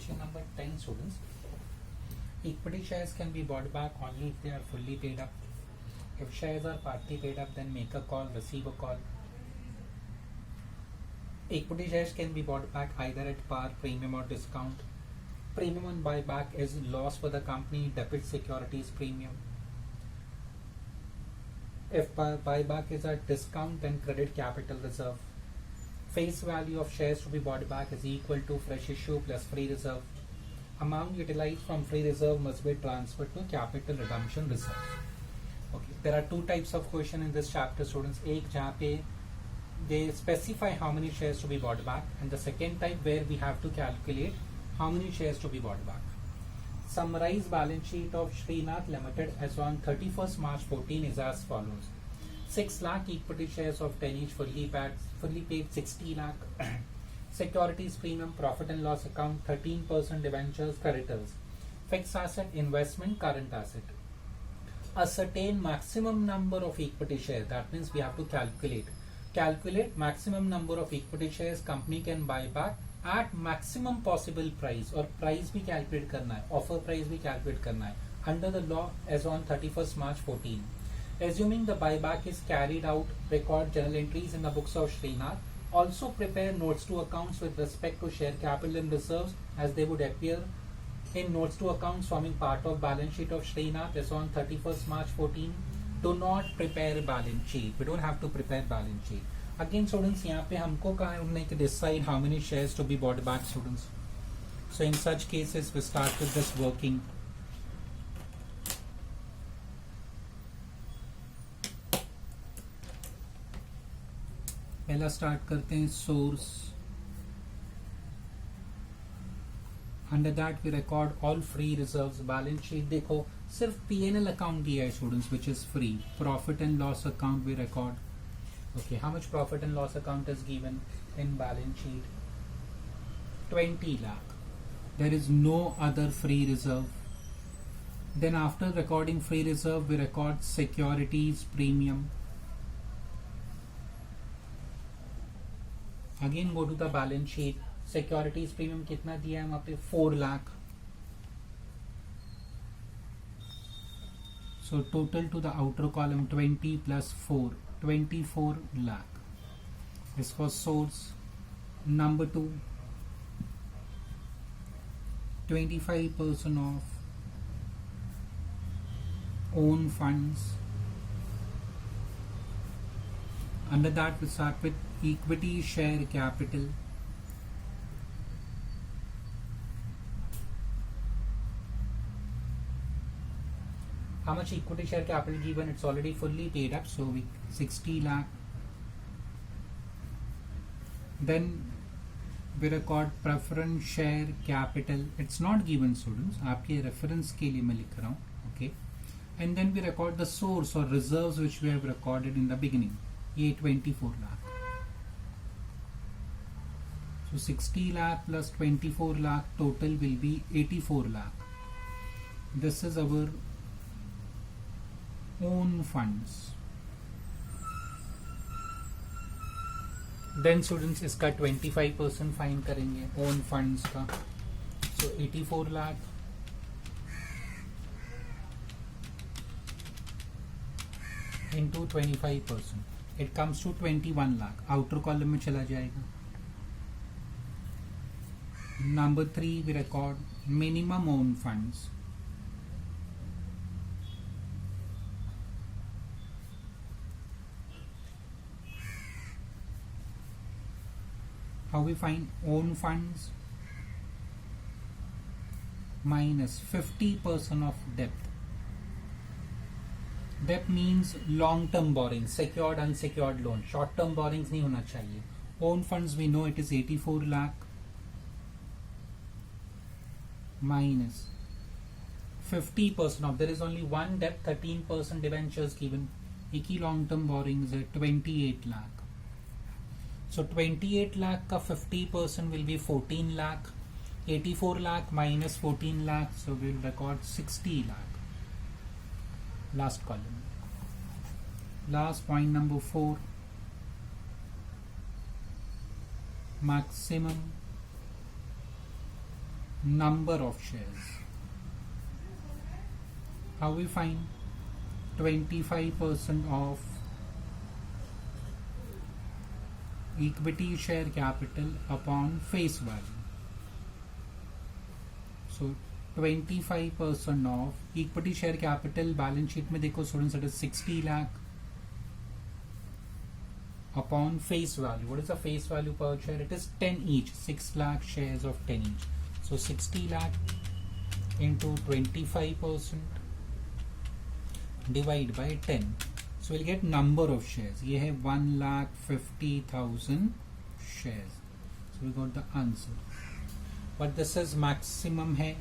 Question number 10, students. Equity shares can be bought back only if they are fully paid up. If shares are partly paid up, then make a call, receive a call. Equity shares can be bought back either at par, premium or discount. Premium on buyback is loss for the company, debit securities premium. If buyback is at discount, then credit capital reserve. Face value of shares to be bought back is equal to fresh issue plus free reserve. Amount utilized from free reserve must be transferred to capital redemption reserve. Okay, there are two types of question in this chapter, students. एक जहाँ पे they specify how many shares to be bought back, and the second type where we have to calculate how many shares to be bought back. Summarize balance sheet of Srinath Limited as on 31st March 14 is as follows. 6 lakh equity shares of 10 each fully paid 60 lakh. Securities premium, profit and loss account 13% debentures, creditors. Fixed asset, investment, current asset. Ascertain maximum number of equity shares. That means we have to calculate maximum number of equity shares company can buy back at maximum possible price, और price भी calculate करना है, offer price भी calculate करना है under the law as on 31st March 14. Assuming the buyback is carried out, record journal entries in the books of Srinath. Also prepare notes to accounts with respect to share capital and reserves as they would appear in notes to accounts forming part of balance sheet of Srinath as on 31st March 14. Do not prepare balance sheet. We don't have to prepare balance sheet. Again, students, यहाँ पे हमको कहा है उन्होंने कि decide how many shares to be bought back, students. So in such cases, we start with this working. पहला start करते हैं source. Under that we record all free reserves. Balance sheet देखो सिर्फ P&L account दिया है students, which is free. Profit and loss account we record. Okay, how much profit and loss account is given in balance sheet? 20 lakh. There is no other free reserve. Then after recording free reserve, we record securities premium. Again go to the balance sheet. Securities premium कितना दिया है वहाँ पे? 4 lakh. So total to the outer column 20 plus 4. 24 lakh. This was source. Number 2, 25% of own funds. Under that we start with equity share capital. How much equity share capital given? It's already fully paid up, so we 60 lakh. Then we record preference share capital. It's not given, students. आपके reference के लिए मैं लिख रहा हूँ, okay? And then we record the source or reserves which we have recorded in the beginning. ये 24 lakh. So 60 lakh plus 24 lakh total will be 84 lakh. This is our own funds. Then students इसका 25% fine करेंगे own funds का. So 84 lakh into 25%. It comes to 21 lakh. Outer column में चला जाएगा. Number 3 we record minimum own funds. How we find own funds? Minus 50% of debt. Debt means long-term borrowing, secured, unsecured loan. Short-term borrowings नहीं होना चाहिए. Own funds we know it is 84 lakh minus 50% of, there is only one debt, 13% debentures given. एक ही long-term borrowings है 28 lakh. So 28 lakh का 50% will be 14 lakh. 84 lakh minus 14 lakh, so we'll record 60 lakh. Last column. Last point number 4. Maximum number of shares. How we find 25% of equity share capital upon face value. So 25% of equity share capital balance sheet में देखो students it is 60 lakh upon face value. What is the face value per share? It is 10 each, 6 lakh shares of 10 each. So 60 lakh into 25% divide by 10. So we'll get number of shares. ये है 1,50,000 shares. So we got the answer. But this is maximum है.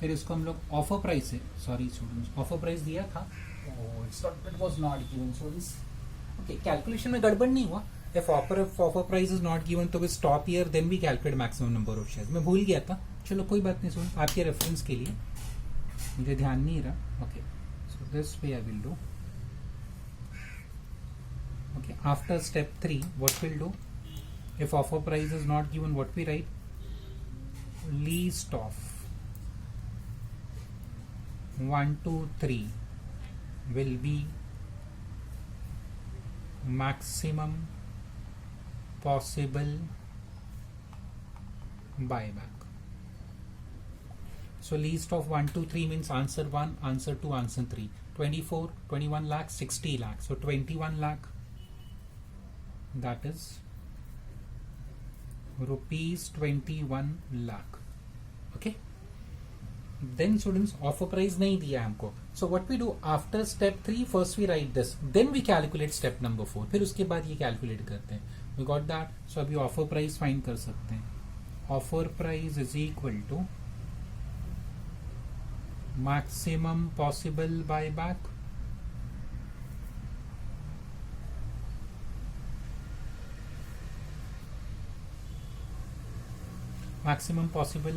फिर इसको हम लोग offer price है, sorry students, offer price दिया था. It was not given students. Okay, calculation में गड़बड़ नहीं हुआ. If offer price is not given तो we stop here, then we calculate maximum number of shares. मैं भूल गया था, चलो कोई बात नहीं स्टूडेंट, आपके रेफरेंस के लिए, मुझे ध्यान नहीं रहा. Okay, so this way I will do. Okay, after step 3 what will do? If offer price is not given what we write? Least of 1 2 3 will be maximum possible buyback. So least of 1 2 3 means answer 1, answer 2, answer 3. 24, 21 lakh, 60 lakh. So 21 lakh, that is rupees 21 lakh. Okay. Then students, offer price नहीं दिया हमको. So what we do after step 3, first we write this, then we calculate step number 4. फिर उसके बाद ये calculate करते हैं. We got that. So अभी offer price find कर सकते हैं. Offer price is equal to maximum possible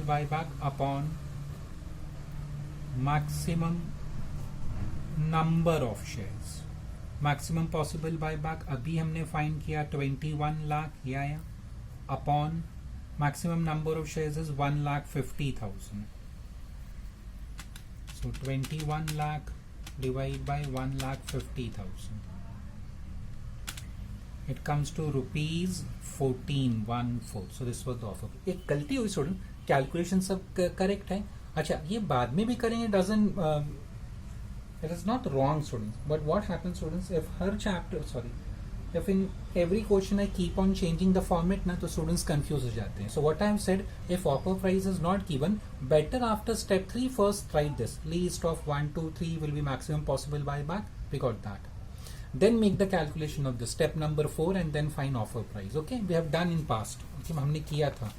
buyback upon maximum number of shares. Maximum possible buyback अभी हमने फाइंड किया 21 लाख, ये आया, upon maximum number of shares is 1,50,000. So 21 lakh divided by 1,50,000. It comes to rupees 1414. So this was the offer. एक गलती हुई student, calculation सब correct है. अच्छा, ये बाद में भी करेंगे, doesn't, it is not wrong students, but what happens students, if in every question I keep on changing the format ना, तो students confuse हो जाते हैं. So what I have said, if offer price is not given, better after step 3 first write this, least of 1 2 3 will be maximum possible buyback. We got that. Then make the calculation of the step number 4 and then find offer price. Okay, we have done in past. Okay, हमने किया था.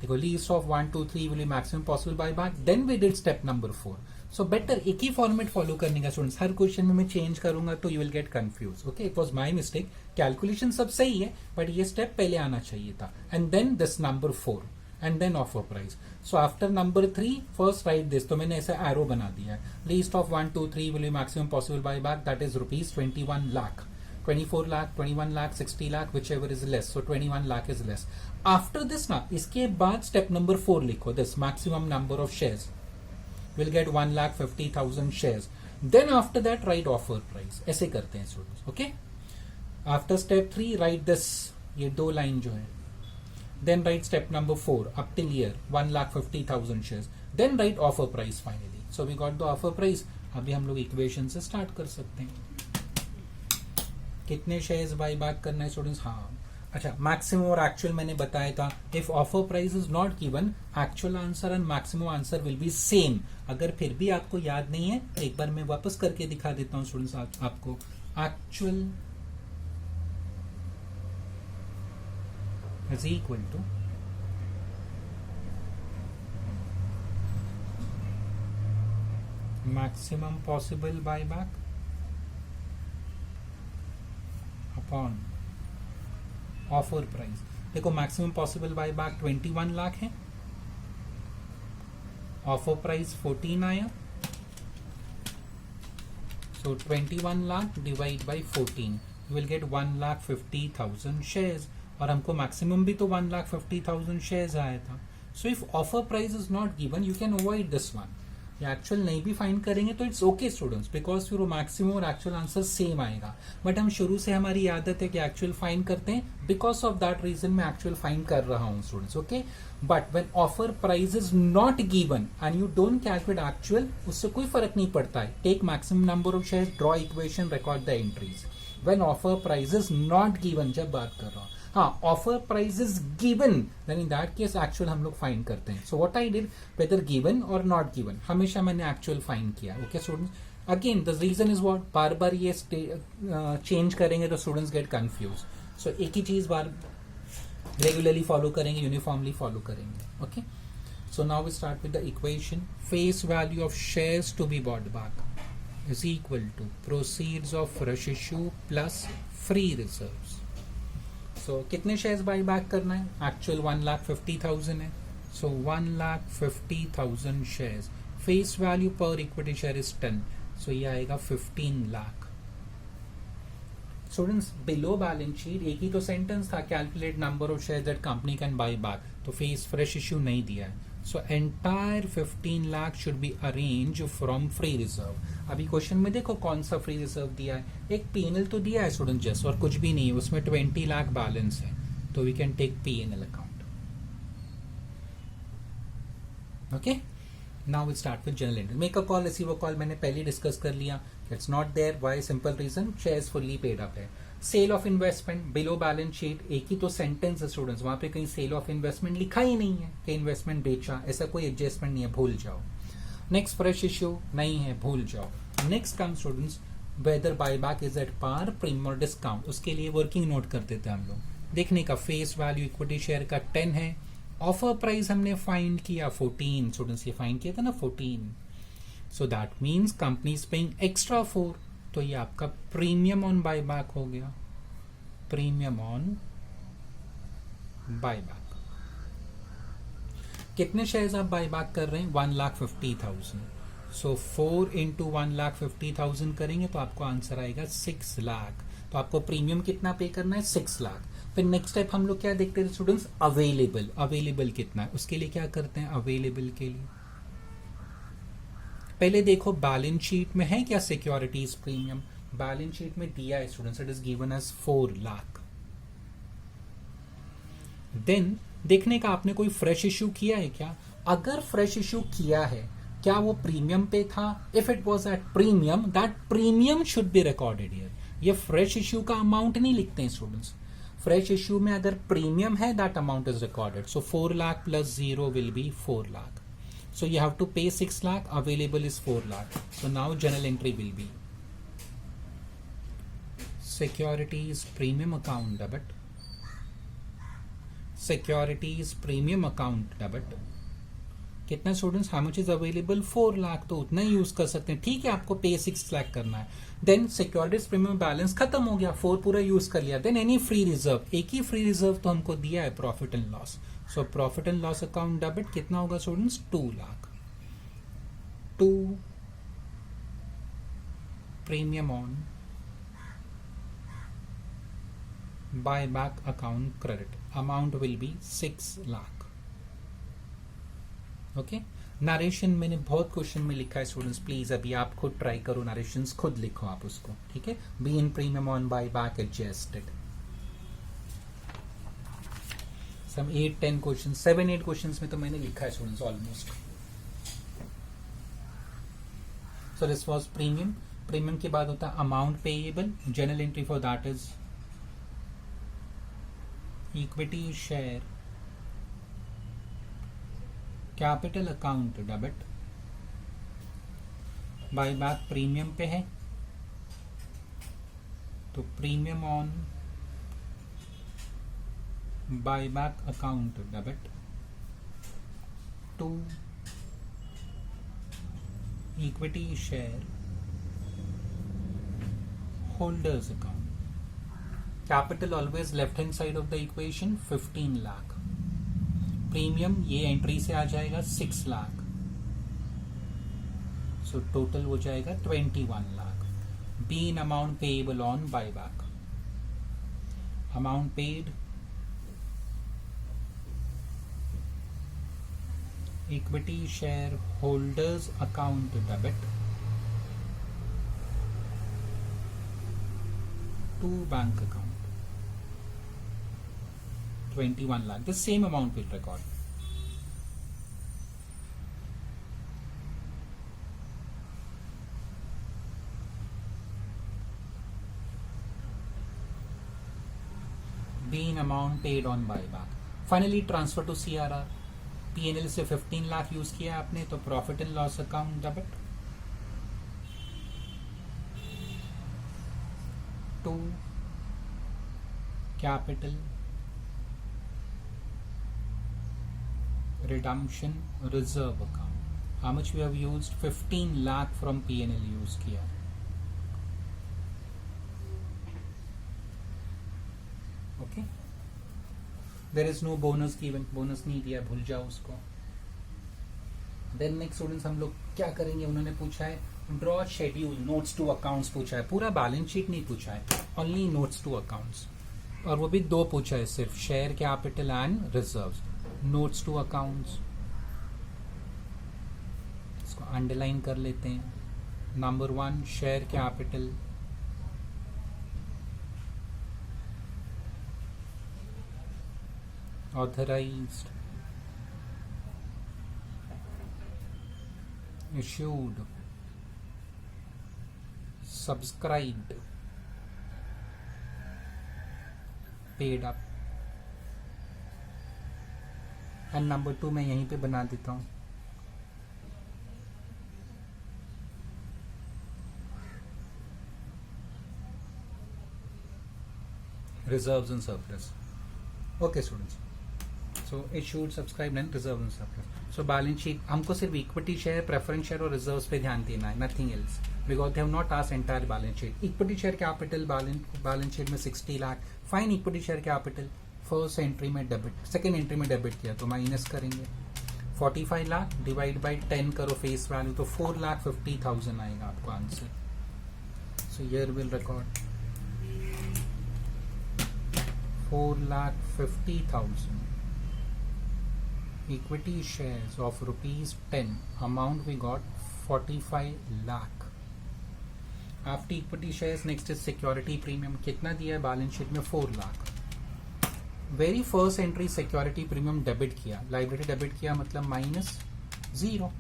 देखो, least of 1 2 3 will be maximum possible buyback. Then we did step number 4. So better एक ही format follow करने का students. हर question में मैं change करूंगा तो you will get confuse. Okay, it was my mistake. Calculation सब सही है, बट ये स्टेप पहले आना चाहिए था. And then this number 4 and then offer price. So after number 3 first write this. तो मैंने ऐसा एरो बना दिया है. Least of 1 2 3 will be maximum possible buyback, that is rupees 21 lakh. 24 lakh, 21 lakh, 60 lakh, whichever is less. So 21 lakh is less. After this ना, इसके बाद step number 4 लिखो. This maximum number of shares will get 1,50,000 shares. Then after that write offer price. ऐसे करते हैं students. Okay? After step 3 write this, ये 2 line जो है. Then write step number 4 up till here, 1,50,000 shares. Then write offer price finally. So we got the offer price. अभी हम लोग equation से स्टार्ट कर सकते हैं. कितने शेयर्स बाय बैक करना है स्टूडेंट्स? हाँ, अच्छा, मैक्सिमम और एक्चुअल मैंने बताया था. If offer price is not given, actual answer and maximum answer will be same. अगर फिर भी आपको याद नहीं है, एक बार मैं वापस करके दिखा देता हूँ स्टूडेंट्स आपको. Actual is equal to maximum possible buyback upon offer price. देखो, मैक्सिमम पॉसिबल बायबैक 21 लाख है, ऑफर प्राइस 14 आया. So 21 lakh divide by 14 you will get 1,50,000 shares. और हमको मैक्सिमम भी तो 1,50,000 शेयर्स आया था. So if offer price is not given you can avoid this one. या एक्चुअल नहीं भी फाइंड करेंगे तो इट्स ओके स्टूडेंट्स, बिकॉज फिर वो मैक्सिमम और एक्चुअल आंसर सेम आएगा. बट हम शुरू से हमारी आदत है कि एक्चुअल फाइंड करते हैं, बिकॉज ऑफ दैट रीजन मैं एक्चुअल फाइंड कर रहा हूँ students. Okay, but when offer price is not given and you don't calculate actual, उससे कोई फर्क नहीं पड़ता है. Take maximum number of shares, draw equation, record the entries. When offer price is not given, जब बात कर रहा हूँ, हाँ offer price is given, then in that case actual हम लोग फाइंड करते हैं. सो what I did, whether given और नॉट गिवन, हमेशा मैंने एक्चुअल फाइंड किया. Okay students, again the reason is what, बार बार ये चेंज करेंगे तो स्टूडेंट्स गेट कंफ्यूज. सो एक ही चीज बार रेगुलरली फॉलो करेंगे, यूनिफॉर्मली फॉलो करेंगे. Okay, so now we start with the equation. Face value of shares to be bought back is equal to proceeds of fresh issue plus free reserves. So कितने shares buy back करना है, actual 1,50,000 है. So 1,50,000 shares, face value पर equity share is 10, so ये आएगा 15 lakh. Students below balance sheet एक ही तो सेंटेंस था, calculate number of shares that company can buy back, तो फेस फ्रेश इश्यू नहीं दिया है. So entire 15 lakh should be arrange from free reserve. अभी क्वेश्चन में देखो कौन सा फ्री रिजर्व दिया है, एक पीएनएल तो दिया है स्टूडेंट जस्ट, और कुछ भी नहीं है उसमें. 20 लाख बैलेंस है, तो we can take PNL account. Okay, now we start with general entry. Make a call, receive a call मैंने पहले डिस्कस कर लिया. It's not there, why, simple reason, shares fully paid up है. Sale of investment below balance sheet, एक ही तो sentence है students, वहां पे कहीं सेल ऑफ इन्वेस्टमेंट लिखा ही नहीं है कि इन्वेस्टमेंट बेचा, ऐसा कोई एडजस्टमेंट नहीं है, भूल जाओ. नेक्स्ट फ्रेश इश्यू नहीं है, भूल जाओ. Next come students whether buyback is at par, premium और डिस्काउंट. उसके लिए वर्किंग नोट कर देते हैं हम लोग. देखने का फेस वैल्यू इक्विटी शेयर का 10 है, ऑफर प्राइस हमने फाइंड किया 14. स्टूडेंट्स ये फाइंड किया था ना 14, सो that means company is paying extra 4, तो ये आपका प्रीमियम ऑन बायबैक हो गया. Premium on buyback. कितने शेयर्स आप बायबैक कर रहे हैं, 1,50,000. सो 4 इंटू 1,50,000 करेंगे तो आपको आंसर आएगा 6 लाख. तो आपको प्रीमियम कितना पे करना है, 6 लाख. फिर नेक्स्ट स्टेप हम लोग क्या देखते हैं स्टूडेंट्स, अवेलेबल. अवेलेबल कितना है, उसके लिए क्या करते हैं, अवेलेबल के लिए पहले देखो बैलेंस शीट में है क्या सिक्योरिटीज प्रीमियम. बैलेंस शीट में दिया है students, it is given as 4 lakh. Then देखने का आपने कोई फ्रेश इश्यू किया है क्या. अगर फ्रेश इश्यू किया है, क्या वो प्रीमियम पे था, if it was at premium, that premium should be recorded here. ये फ्रेश इश्यू का अमाउंट नहीं लिखते हैं स्टूडेंट्स. फ्रेश इश्यू में अगर प्रीमियम है that amount is recorded. So 4 lakh plus 0 will be 4 lakh. So you have to pay 6 lakh, available is 4 lakh. So now journal entry will be securities premium account debit, securities premium account debit. कितना students, how much is available, 4 lakh, तो उतना ही use कर सकते हैं. ठीक है, आपको पे 6 लाख करना है. देन सिक्योरिटीज प्रीमियम बैलेंस खत्म हो गया, 4 पूरा यूज कर लिया. देन एनी फ्री रिजर्व, एक ही फ्री रिजर्व तो हमको दिया है, profit and loss. So profit and loss account debit कितना होगा students, 2 lakh. 2 premium on buy bank account credit, amount will B 6 lakh. Okay, narration मैंने बहुत क्वेश्चन में लिखा है स्टूडेंट्स, प्लीज अभी आप खुद ट्राई करो, नरेशन खुद लिखो आप उसको. ठीक है, be in premium on buy back adjusted. Some 8-10 question, 7-8 question में तो मैंने लिखा है students almost. So this was premium. Premium के बाद होता है amount payable. General entry for that is equity share capital account debit. Buyback premium पे है, तो premium on buyback account debit. 2 equity share holders account. Capital always left hand side of the equation, 15 lakh. Premium ये entry से आ जाएगा 6 lakh. So total हो जाएगा 21 lakh. Be in amount payable on buyback. Amount paid equity shareholders account debit to bank account 21 lakh. The same amount will record. Being amount paid on buyback. Finally transfer to CRR. P&L से 15 lakh use किया आपने तो profit and loss account debit to capital redemption reserve account. How much we have used? 15 lakh from P&L use किया. Okay. There is no bonus given. Bonus नहीं दिया, भूल जाओ उसको. Then next स्टूडेंट्स हम लोग क्या करेंगे? उन्होंने पूछा है draw schedule notes to accounts पूछा है, पूरा बैलेंस शीट नहीं पूछा है, ओनली नोट्स टू अकाउंट्स. और वो भी दो पूछा है सिर्फ, share capital and reserves. Notes to accounts इसको अंडरलाइन कर लेते हैं. Number 1 share capital, authorized, issued, subscribed, paid up. And number 2 मैं यहीं पे बना देता हूं. Reserves and surplus. Okay students, so issued, subscribe and reserve and surplus. So balance sheet हमको सिर्फ इक्विटी शेयर, प्रेफरेंस शेयर और रिजर्व्स पे ध्यान देना है, nothing else, because they have not asked entire balance sheet. Equity share capital balance sheet में 60 lakh. Fine, equity share capital first entry में debit, second entry में डेबिट किया तो माइनस करेंगे. 45 लाख डिवाइड बाई 10 करो फेस वैल्यू तो 4,50,000 आएगा आपको answer. So here will record 4,50,000 equity shares of rupees 10. Amount we got 45 lakh. After equity shares, next is security premium. कितना दिया है बैलेंस शीट में? 4 lakh. Very first entry security premium debit किया, liability debit किया मतलब -0.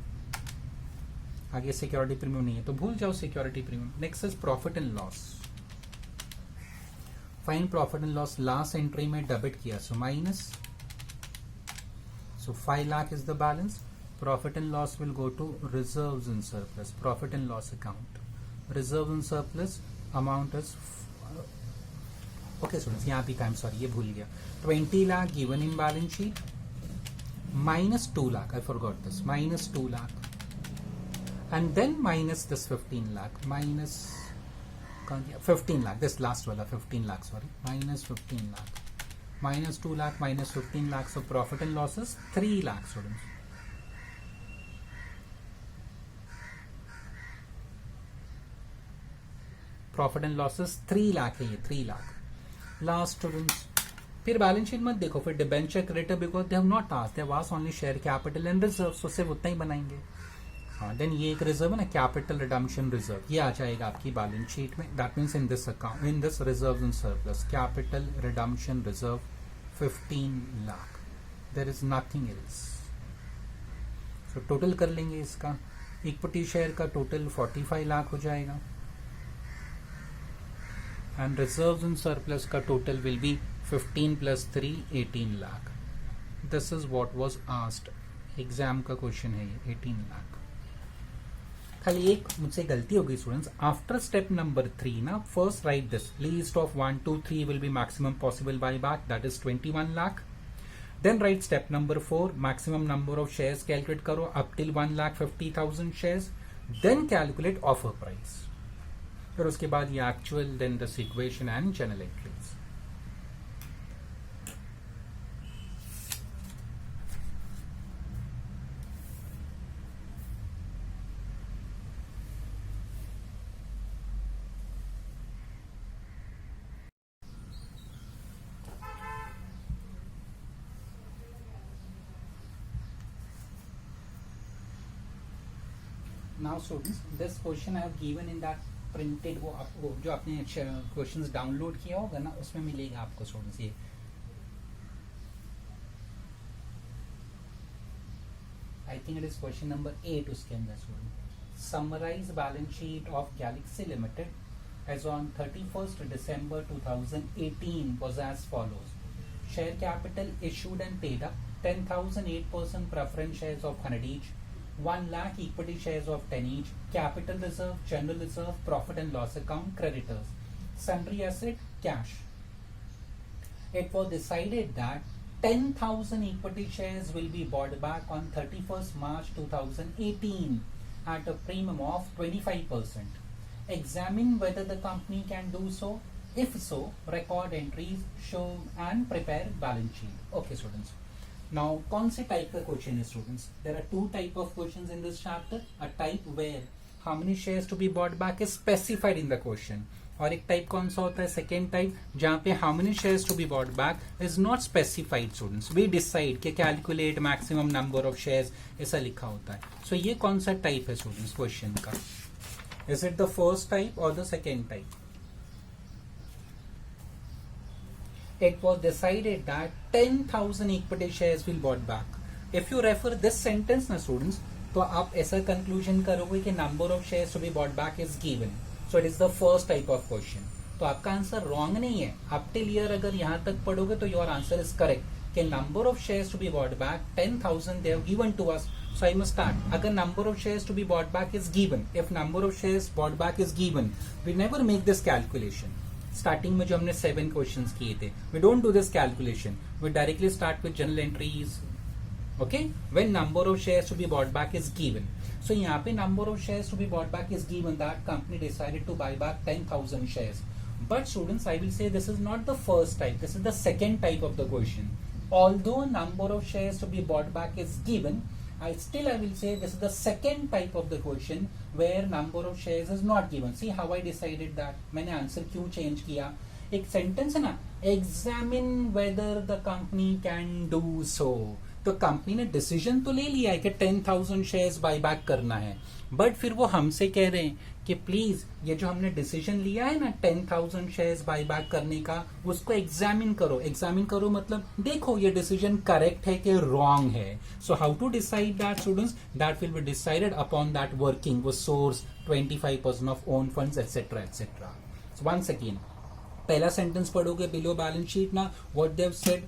आगे सिक्योरिटी प्रीमियम नहीं है तो भूल जाओ security premium. Next is profit and loss. Fine profit and loss last entry में डेबिट किया so minus. So 5 lakh is the balance. Profit and loss will go to reserves and surplus, profit and loss account. Reserve and surplus amount is okay students, यहाँ पे I'm sorry ये भूल गया. 20 lakh given in balance sheet minus 2 lakh. I forgot this. minus 2 lakh. And then minus this 15 lakh. Minus 15 lakh. This last wala 15 lakh. Sorry. Minus 15 lakh. Minus 2 lakh. Minus 15 lakh. So profit and losses 3 lakh students. Profit and losses 3 lakh है ये. 3 lakh last students. फिर balance sheet मत देखो, फिर debenture creditor because they have not asked, they have asked only share capital and reserve, so सिर्फ उतना ही बनाएंगे. हाँ, देन ये एक रिजर्व है ना, कैपिटल रिडम्पशन रिजर्व, ये आ जाएगा आपकी बैलेंस शीट में. That means in this account, in this reserve and surplus, capital redemption reserve 15 lakh. There is nothing else. So total कर लेंगे इसका. इक्विटी शेयर का टोटल 45 लाख हो जाएगा and reserves and surplus का total will be 15 plus 3 18 lakh. This is what was asked. Exam का question है ये 18 लाख. खाली एक मुझसे गलती हो गई स्टूडेंट्स. आफ्टर स्टेप नंबर 3 ना, first write this least of 1 2 3 will be maximum possible buyback, that is 21 lakh. Then write step number 4, maximum number of shares calculate करो up till 1,50,000 shares. Then calculate offer price. फिर उसके बाद ये actual, then this equation and channel entries. Now students this question I have given in that printed, वो जो आपने questions download किया होगा ना, उसमें मिलेगा आपको स्टूडेंट्स ये। I think it is question number 8 उसके अंदर student. Summarise balance sheet of Galaxy Limited as on 31st December 2018 was as follows. Share capital issued and paid up 10,000 8% preference shares of 100 each, 1 lakh equity shares of 10 each, capital reserve, general reserve, profit and loss account, creditors, sundry asset, cash. It was decided that 10,000 equity shares will be bought back on 31st March 2018 at a premium of 25%. Examine whether the company can do so. If so, record entries, show and prepare balance sheet. Okay students, now कौन से type का question है students? There are two type of questions in this chapter. A type where how many shares to be bought back is specified in the question, और एक type कौन सा होता है सेकेंड टाइप, जहाँ पे how many shares to be bought back is not specified students, we decide कि calculate maximum number of shares ऐसा लिखा होता है। सो ये कौन सा टाइप है स्टूडेंट्स क्वेश्चन का? Is it the first type or the second type? It was decided that 10,000 equity shares will bought back. If you refer this sentence ना students, तो आप ऐसा conclusion करोगे कि number of shares to be bought back is given. So it is the first type of question. तो आपका answer wrong नहीं है। आप till year अगर यहाँ तक पढ़ोगे तो your answer is correct कि number of shares to be bought back 10,000 they have given to us. So I must start. अगर number of shares to be bought back is given, if number of shares bought back is given, we never make this calculation. Starting में जो हमने 7 questions किए थे, we don't do this calculation. We directly start with journal entries. Okay? When number of shares to be bought back is given. So यहाँ पे number of shares to be bought back is given that company decided to buy back 10,000 shares. But students, I will say this is not the first type. This is the second type of the question. Although number of shares to be bought back is given, I will say this is the second type of the question where number of shares is not given. See how I decided that? मैंने answer क्यों change किया? एक sentence है ना, examine whether the company can do so. तो company ने decision तो ले लिया है कि 10,000 शेयर्स बायबैक करना है, बट फिर वो हमसे कह रहे हैं कि प्लीज ये जो हमने डिसीजन लिया है ना 10,000 शेयर्स बायबैक करने का, उसको एग्जामिन करो। एग्जामिन करो मतलब देखो ये डिसीजन करेक्ट है कि रॉन्ग है। So how to decide that students? That will be decided upon that working वो source 25% of own funds etcetera etcetera. Once again पहला सेंटेंस पढ़ोगे बिलो बैलेंस शीट ना, what they have said,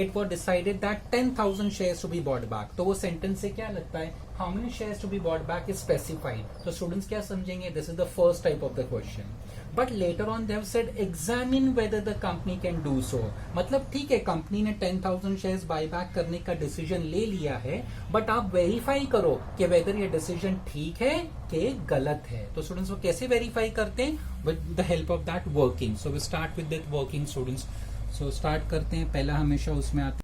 it was decided that 10,000 shares to be bought back. तो वो sentence से क्या लगता है, how many shares to be bought back is specified. तो स्टूडेंट्स क्या समझेंगे? This is the first type of the question. But later on they have said examine whether the company can do so. मतलब ठीक है company ने 10,000 shares buyback करने का decision ले लिया है, बट आप वेरीफाई करो कि वेदर ये डिसीजन ठीक है कि गलत है। तो स्टूडेंट्स वो कैसे वेरीफाई करते हैं? With the help of that working. So we start with that working students. So start करते हैं, पहला हमेशा उसमें आता है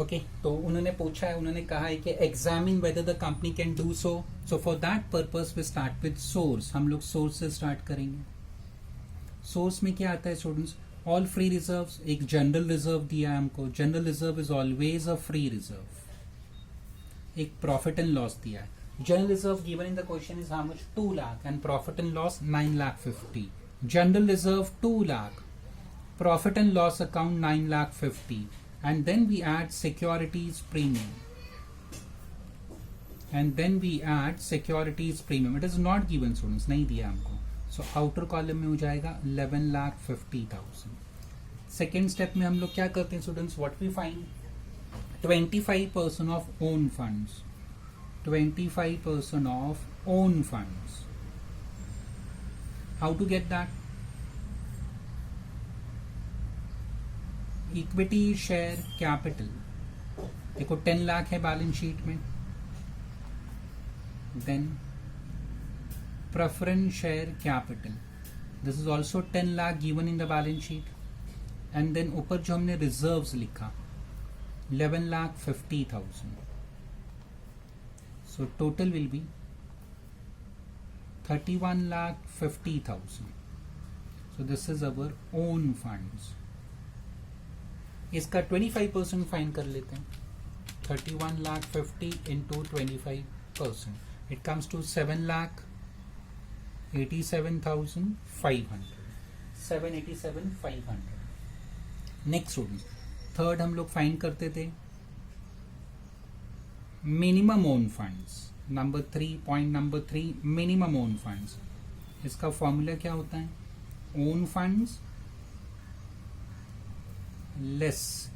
ओके तो उन्होंने पूछा है, उन्होंने कहा है कि examine whether the company can do so. So for that purpose we start with source. हम लोग सोर्स से स्टार्ट करेंगे। सोर्स में क्या आता है स्टूडेंट्स? All free reserves. एक जनरल रिजर्व दिया है हमको, general reserve is always a free reserve. एक प्रॉफिट एंड लॉस दिया है। General reserve given in the question is how much? 2 lakh and profit and loss 9,50,000। General reserve 2 lakh, profit and loss account 9,50,000, and then we add securities premium. It is not given students, नहीं दिया हमको। So outer column में हो जाएगा 11,50,000। Second step में हम लोग क्या करते हैं students? What we find? 25% of own funds. 25% of own funds. How to get that? Equity share capital, देखो 10 लाख है बैलेंस शीट में। Then preference share capital, this is also 10 lakh given in the balance sheet. And then ऊपर जो हमने reserves लिखा 11,50,000. So total will be 31,50,000. So this is our own funds. इसका 25% fine कर लेते हैं। 31,50,000 into 25%. It comes to 7,87,500. 7,87,500. Next student, third हम लोग फाइंड करते थे minimum own funds. Number 3, point number 3, minimum own funds. इसका फॉर्मूला क्या होता है? Own funds less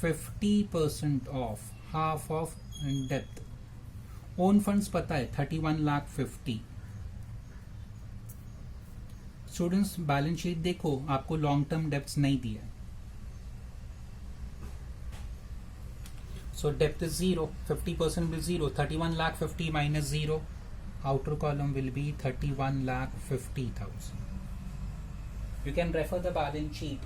50% of half of depth. Own funds पता है 31,50,000. स्टूडेंट्स बैलेंस शीट देखो, आपको लॉन्ग टर्म डेप्थ नहीं दिया. सो depth is 0, 50% will 0. 31,50,000 minus 0, outer column will be 31,50,000. You can refer the balance sheet.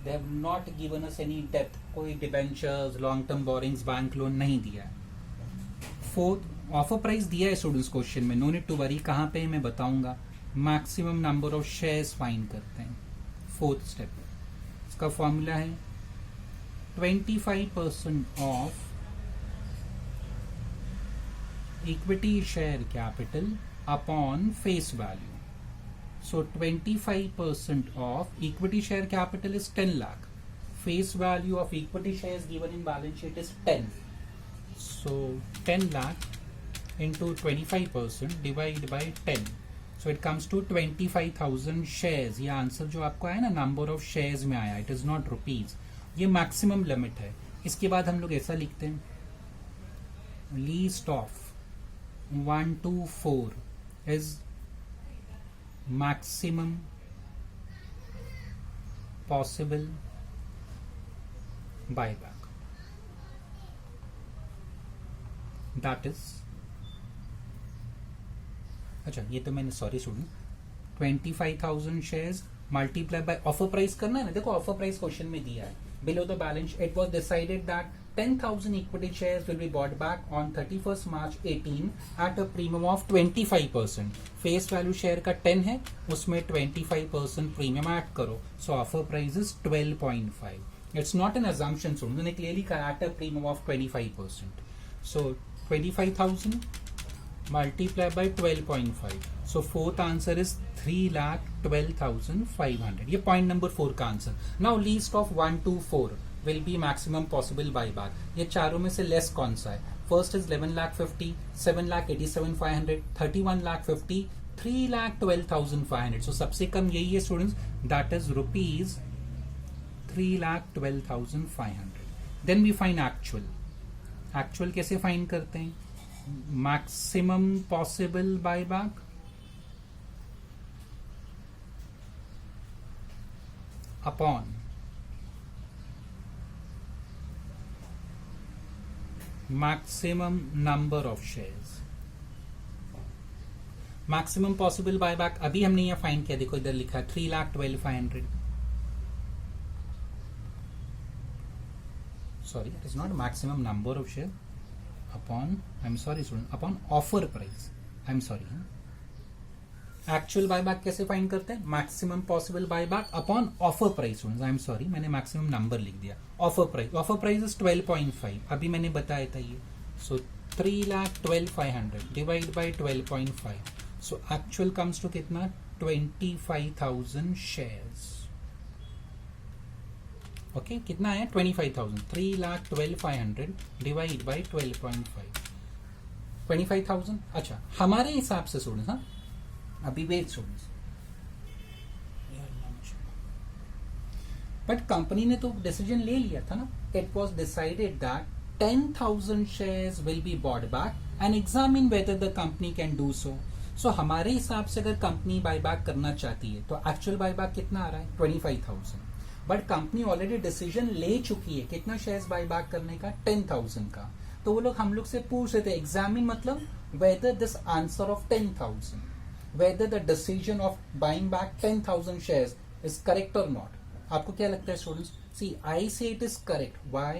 They have not given us any debt. कोई debentures, long term borrowings, bank loan नहीं दिया है. Fourth, offer price दिया है students question में, no need to worry. कहाँ पे मैं बताऊंगा. Maximum number of shares find करते हैं. फोर्थ स्टेप, इसका फॉर्मूला है 25% of equity share capital upon face value. So 25% of equity share capital is 10 lakh. Face value of equity shares given in balance sheet is 10. So 10 lakh into 25% divided by 10. So it comes to 25,000 shares. ये answer जो आपको आया ना, number of shares में आया, it is not rupees. ये maximum limit है. इसके बाद हम लोग ऐसा लिखते हैं, least of 1 to 4 is maximum possible buyback. That is, अच्छा ये तो मैंने, sorry student, 25,000 shares multiply by offer price करना है ना. देखो ऑफर प्राइस क्वेश्चन में दिया है. Below the balance it was decided that 10,000 equity shares will be bought back on 31st March 18 at a premium of 25%. Face value share का 10 है, उसमें 25% प्रीमियम ऐड करो. सो offer price is 12.5. It's not an assumption. उन्होंने clearly कहा at a premium of 25%. So 25,000 multiply by 12.5. So fourth answer is 3,12,500. ये point number 4 का answer. Now least of 1 to 4 will be maximum possible buyback. ये चारों में से less कौन सा है? First is 11,50,000, 7,87,500, 31,50,000, 3,12,500. सो सबसे कम यही है students, that is rupees 3,12,500. Then we find actual. Actual कैसे फाइंड करते हैं? Maximum possible buyback upon maximum number of shares. maximum possible buyback अभी हमने यह फाइंड किया. देखो इधर लिखा 3,12,500. Sorry, it is not maximum number of share upon, I am sorry student, upon offer price. I am sorry. Actual buyback कैसे find करते हैं? Maximum possible buyback upon offer price. Students I am sorry, मैंने maximum number लिख दिया. Offer price, offer price is 12.5. अभी मैंने बताया था ये. So 3,12,500 divide by 12.5. So actual comes to कितना? 25,000 शेयर्स. ओके, कितना है? 25,000. 3,12,500 डिवाइड बाई 12.5. 25,000. अच्छा, हमारे हिसाब से स्टूडेंट्स, हाँ अभी वेट स्टूडेंट्स, बट कंपनी ने तो डिसीजन ले लिया था ना. It was decided that 10,000 shares will be bought back and examine whether the company can do so. So हमारे हिसाब से अगर कंपनी बायबैक करना चाहती है तो एक्चुअल बायबैक कितना आ रहा है? 25,000. बट कंपनी ऑलरेडी डिसीजन ले चुकी है कितना शेयर्स बायबैक करने का? 10,000 का. तो वो लोग हम लोग से पूछ रहे थे, एग्जामिन मतलब whether this answer of 10,000, whether the decision of buying back 10,000 shares is correct or not. आपको क्या लगता है students? See, I say it is correct. Why?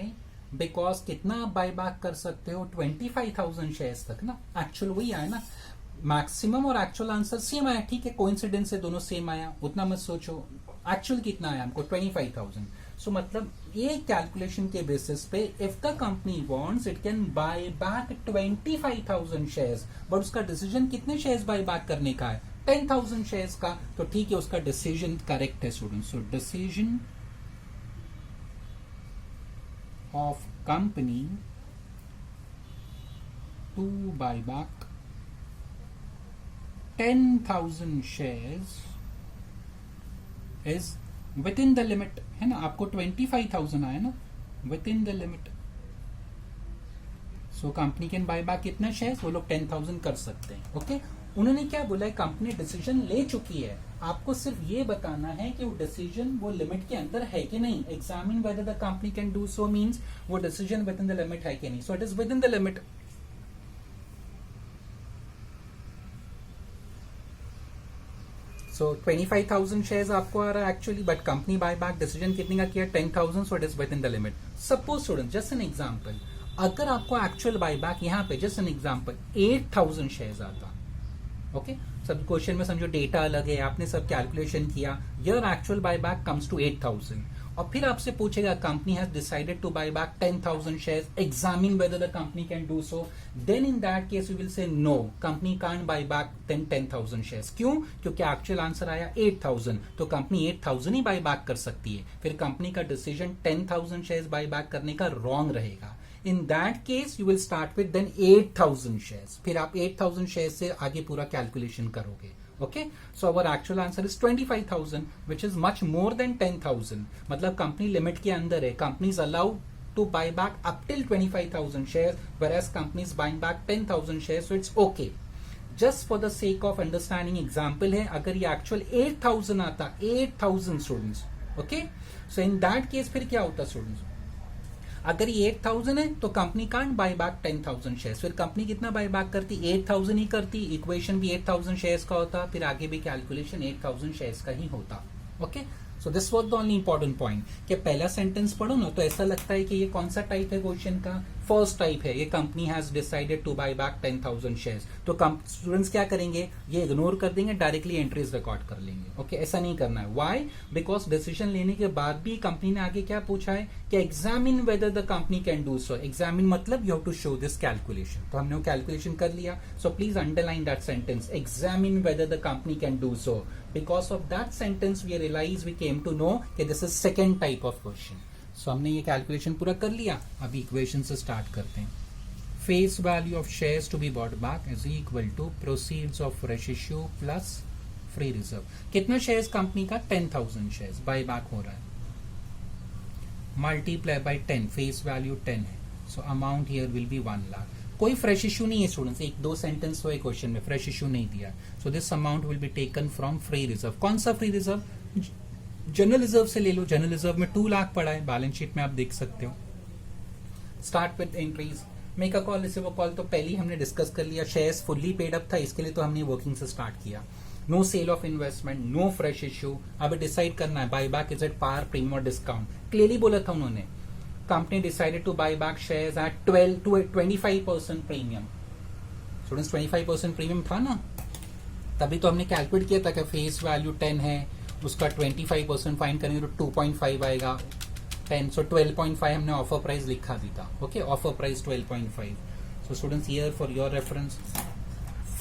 Because कितना आप बाय बैक कर सकते हो? 25,000 शेयर्स तक ना. एक्चुअल वही आया ना. मैक्सिमम और एक्चुअल आंसर सेम आया, ठीक है, कोइंसिडेंस से दोनों सेम आया, उतना मत सोचो। एक्चुअल कितना आया हमको 25,000। सो मतलब ये कैलकुलेशन के बेसिस पे if the company wants it can buy back 25,000 shares, but उसका डिसीजन कितने शेयर्स बाय बैक करने का है, 10,000 शेयर्स का, तो ठीक है उसका डिसीजन करेक्ट है students. So decision of company to buy back 10,000 shares is within the limit, है ना, आपको 25,000 आया ना, within the limit, so company can buy back कितना शेयर्स, वो लोग 10,000 कर सकते हैं। ओके, उन्होंने क्या बोला है, कंपनी डिसीजन ले चुकी है, आपको सिर्फ ये बताना है कि वो डिसीजन वो लिमिट के अंदर है कि नहीं। Examine whether the company can do so means वो decision within the limit है कि नहीं। So it is within the limit. So 25,000 shares आपको आ रहा है actually, but company buy back decision कितने का किया, 10,000, so it is within the limit. Suppose student just an example, अगर आपको एक्चुअल बाय बैक यहाँ पे जस्ट एन एग्जांपल 8,000 शेयर्स आता, ओके, सब क्वेश्चन में समझो डेटा अलग है, आपने सब कैलकुलेशन किया, your actual buy back comes to 8,000, और फिर आपसे पूछेगा company has decided to buy back 10,000 shares, examine whether the company can do so, then in that case we will say no, company can't buy back 10,000 shares. क्यों? क्योंकि actual answer आया 8,000, तो company 8,000 ही buy back कर सकती है, फिर company का decision 10,000 shares buy back करने का रॉन्ग रहेगा। In that case, you will start with then 8,000 shares. फिर आप 8,000 shares से आगे पूरा calculation करोगे. Okay? So our actual answer is 25,000, which is much more than 10,000. मतलब कंपनी लिमिट के अंदर है. Company is allowed to buy back up till 25,000 shares, whereas company is buying back 10,000 shares, so it's okay. Just for the sake of understanding example है, अगर ये actual 8,000 आता, 8,000 students. Okay? So in that case फिर क्या होता students? अगर ये 8,000 है तो company can't buy back 10,000 shares, फिर कंपनी कितना बाय बैक करती, 8,000 ही करती, इक्वेशन भी 8,000 शेयर्स का होता, फिर आगे भी कैलकुलेशन 8,000 शेयर्स का ही होता। Okay, so this was the only important point कि पहला सेंटेंस पढ़ो ना तो ऐसा लगता है कि ये कौन सा टाइप है क्वेश्चन का, फर्स्ट टाइप है, ये company has decided to buy back 10,000 shares, तो स्टूडेंट्स क्या करेंगे, ये इग्नोर कर देंगे, डायरेक्टली एंट्रीज रिकॉर्ड कर लेंगे। ओके, ऐसा नहीं करना है। व्हाई? बिकॉज डिसीजन लेने के बाद भी कंपनी ने आगे क्या पूछा है कि examine whether the company can do so. Examine मतलब you have to show this calculation, तो हमने वो कैलकुलेशन कर लिया। So please underline that sentence, examine whether the company can do so. Because of that sentence we realize we came to know that this is second type of question. So हमने ये calculation पूरा कर लिया, अभी equation से start करते हैं। Face value of shares to be bought back is equal to proceeds of fresh issue plus free reserve. कितना शेयर्स कंपनी का, 10,000 शेयर्स बाय बैक हो रहा है, मल्टीप्लाई बाय 10, फेस वैल्यू 10 है, so amount here will be 1 lakh. कोई fresh issue नहीं है students, एक दो सेंटेंस हुए क्वेश्चन में, फ्रेश इश्यू नहीं दिया, so this amount will be taken from free reserve. कौन सा फ्री रिजर्व, जनरल रिजर्व से ले लो, जनरल रिजर्व में 2 लाख पड़ा है, बैलेंस शीट में आप देख सकते हो। Start with entries, make a call receive a call, तो पहले ही हमने डिस्कस कर लिया, शेयर्स फुल्ली पेड अप था, इसके लिए तो हमने वर्किंग से स्टार्ट किया। No sale of investment, no fresh issue, अब डिसाइड करना है buy back is at par, premium और डिस्काउंट, क्लियरली बोला था उन्होंने। Company decided to buy back shares at 12 to 25% premium. Students 25% premium था ना, तभी तो हमने कैलकुलेट किया था कि फेस वैल्यू 10 है, उसका 25% फाइंड करेंगे तो 2.5 आएगा, 10, सो 12.5 हमने ऑफर प्राइस लिखा भी था। Okay, offer price 12.5। So students here for your reference,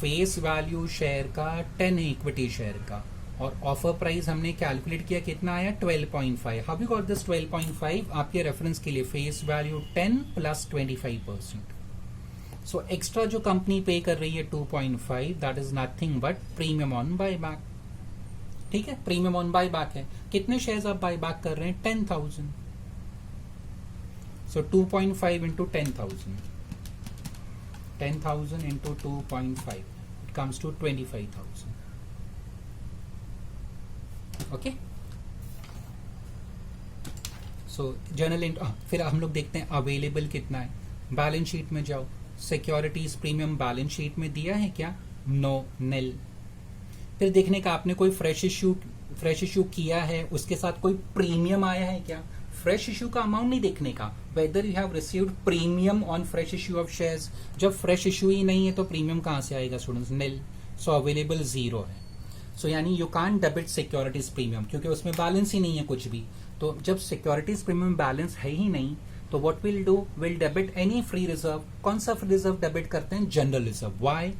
face value share का 10 है, इक्विटी शेयर का, और ऑफर प्राइस हमने कैलकुलेट किया कितना आया, 12.5। How we got this 12.5? आपके रेफरेंस के लिए face value 10 plus 25%, so extra जो कंपनी पे कर रही है 2.5, that is nothing but premium on bye back. ठीक है, प्रीमियम ऑन बाय बैक है, कितने शेयर्स आप बाय बैक कर रहे हैं, 10,000, so 2.5 into 10,000, 10,000 into 2.5, it comes to 25,000। Okay, so journal फिर हम लोग देखते हैं अवेलेबल कितना है, बैलेंस शीट में जाओ, सिक्योरिटीज प्रीमियम बैलेंस शीट में दिया है क्या, नो, नील। फिर देखने का आपने कोई फ्रेश इश्यू किया है, उसके साथ कोई प्रीमियम आया है क्या, फ्रेश इश्यू का अमाउंट नहीं देखने का, whether you have received premium on fresh issue of shares. जब फ्रेश इश्यू ही नहीं है तो प्रीमियम कहां से आएगा स्टूडेंट्स, नील। सो अवेलेबल 0 है. सो यानी you can't debit securities premium क्योंकि उसमें बैलेंस ही नहीं है कुछ भी. तो जब सिक्योरिटीज प्रीमियम बैलेंस है ही नहीं तो what will do, will debit any free reserve. कौन सा फ्री रिजर्व डेबिट करते हैं? General reserve. Why?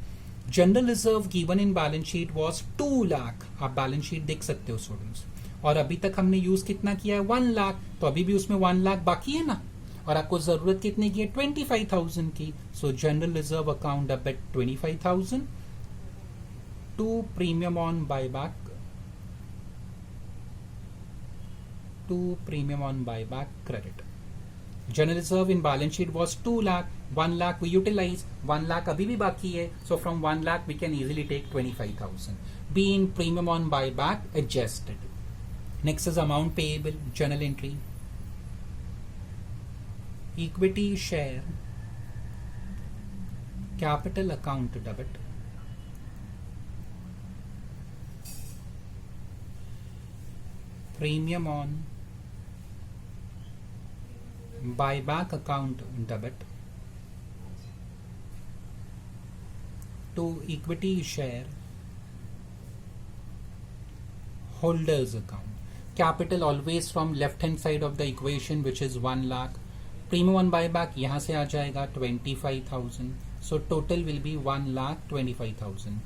General reserve given in balance sheet was 2 lakh. आप बैलेंस शीट देख सकते हो स्टूडेंट्स. और अभी तक हमने यूज कितना किया है? 1 लाख. तो अभी भी उसमें 1 लाख बाकी है ना. और आपको जरूरत कितने की है? 25,000 की. So general reserve account debit 25,000 to premium on buyback, to premium on buyback credit. General reserve in balance sheet was 2 lakh. 1 lakh we utilise, 1 lakh अभी भी बाकी है. So from 1 lakh we can easily take 25,000. Be in premium on buyback adjusted. Next is amount payable, journal entry. Equity share capital account debit. Premium on buyback account debit to equity share holders account. Capital always from left hand side of the equation which is 1 lakh. Premium on buyback यहाँ से आ जाएगा 25,000. So total will be 1,25,000.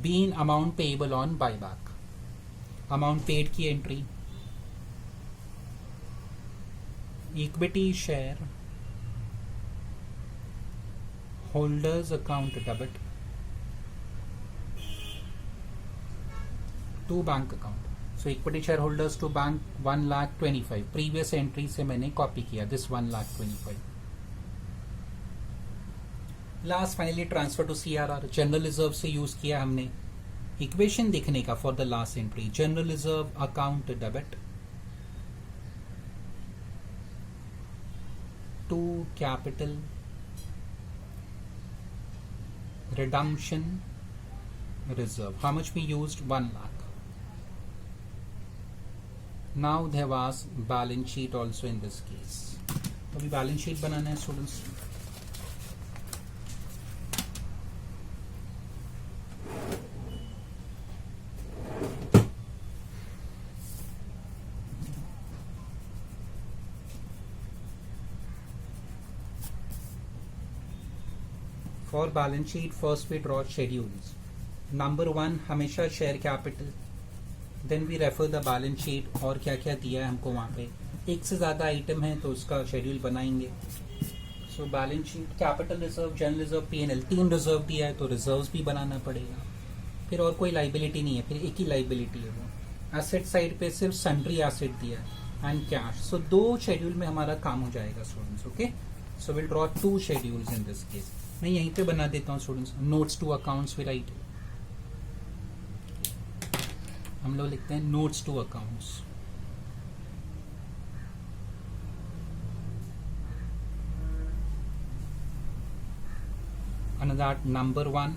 Being amount payable on buyback. Amount paid की entry. Equity share holders account debit to bank account. So equity shareholders to bank 1,25,000. previous entry से मैंने copy किया this 1,25,000. Last finally transfer to CRR. General reserve से use किया हमने equation देखने का for the last entry. General reserve account debit to capital redemption reserve. How much we used? 1 lakh. Now there was balance sheet also in this case. तो अभी balance sheet बनाना है students. For balance sheet, first we draw schedules. Number 1 हमेशा share capital. Then we refer the balance sheet और क्या क्या दिया है हमको वहाँ पे. एक से ज़्यादा आइटम है तो उसका शेड्यूल बनाएंगे. So balance sheet, capital reserve, general reserve, P&L 3 reserve दिया है तो रिजर्व्स भी बनाना पड़ेगा. फिर और कोई लाइबिलिटी नहीं है, फिर एक ही लाइबिलिटी है वो. एसेट साइड पे सिर्फ सन्ड्री एसेट दिया है एंड कैश. सो 2 शेड्यूल में हमारा काम हो जाएगा students. Okay, so will draw 2 schedules in this case. मैं यहीं पे बना देता हूँ students. Notes to accounts we write, हम लोग लिखते हैं notes to accounts. Another number 1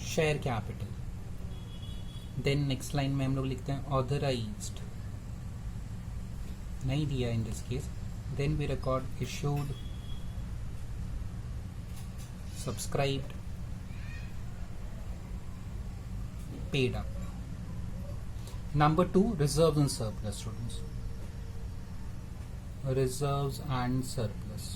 share capital. Then next line में हम लोग लिखते हैं ऑथराइज्ड. नहीं दिया in this case. Then we record issued, subscribed, paid up. Number 2 reserves and surplus students. Reserves and surplus.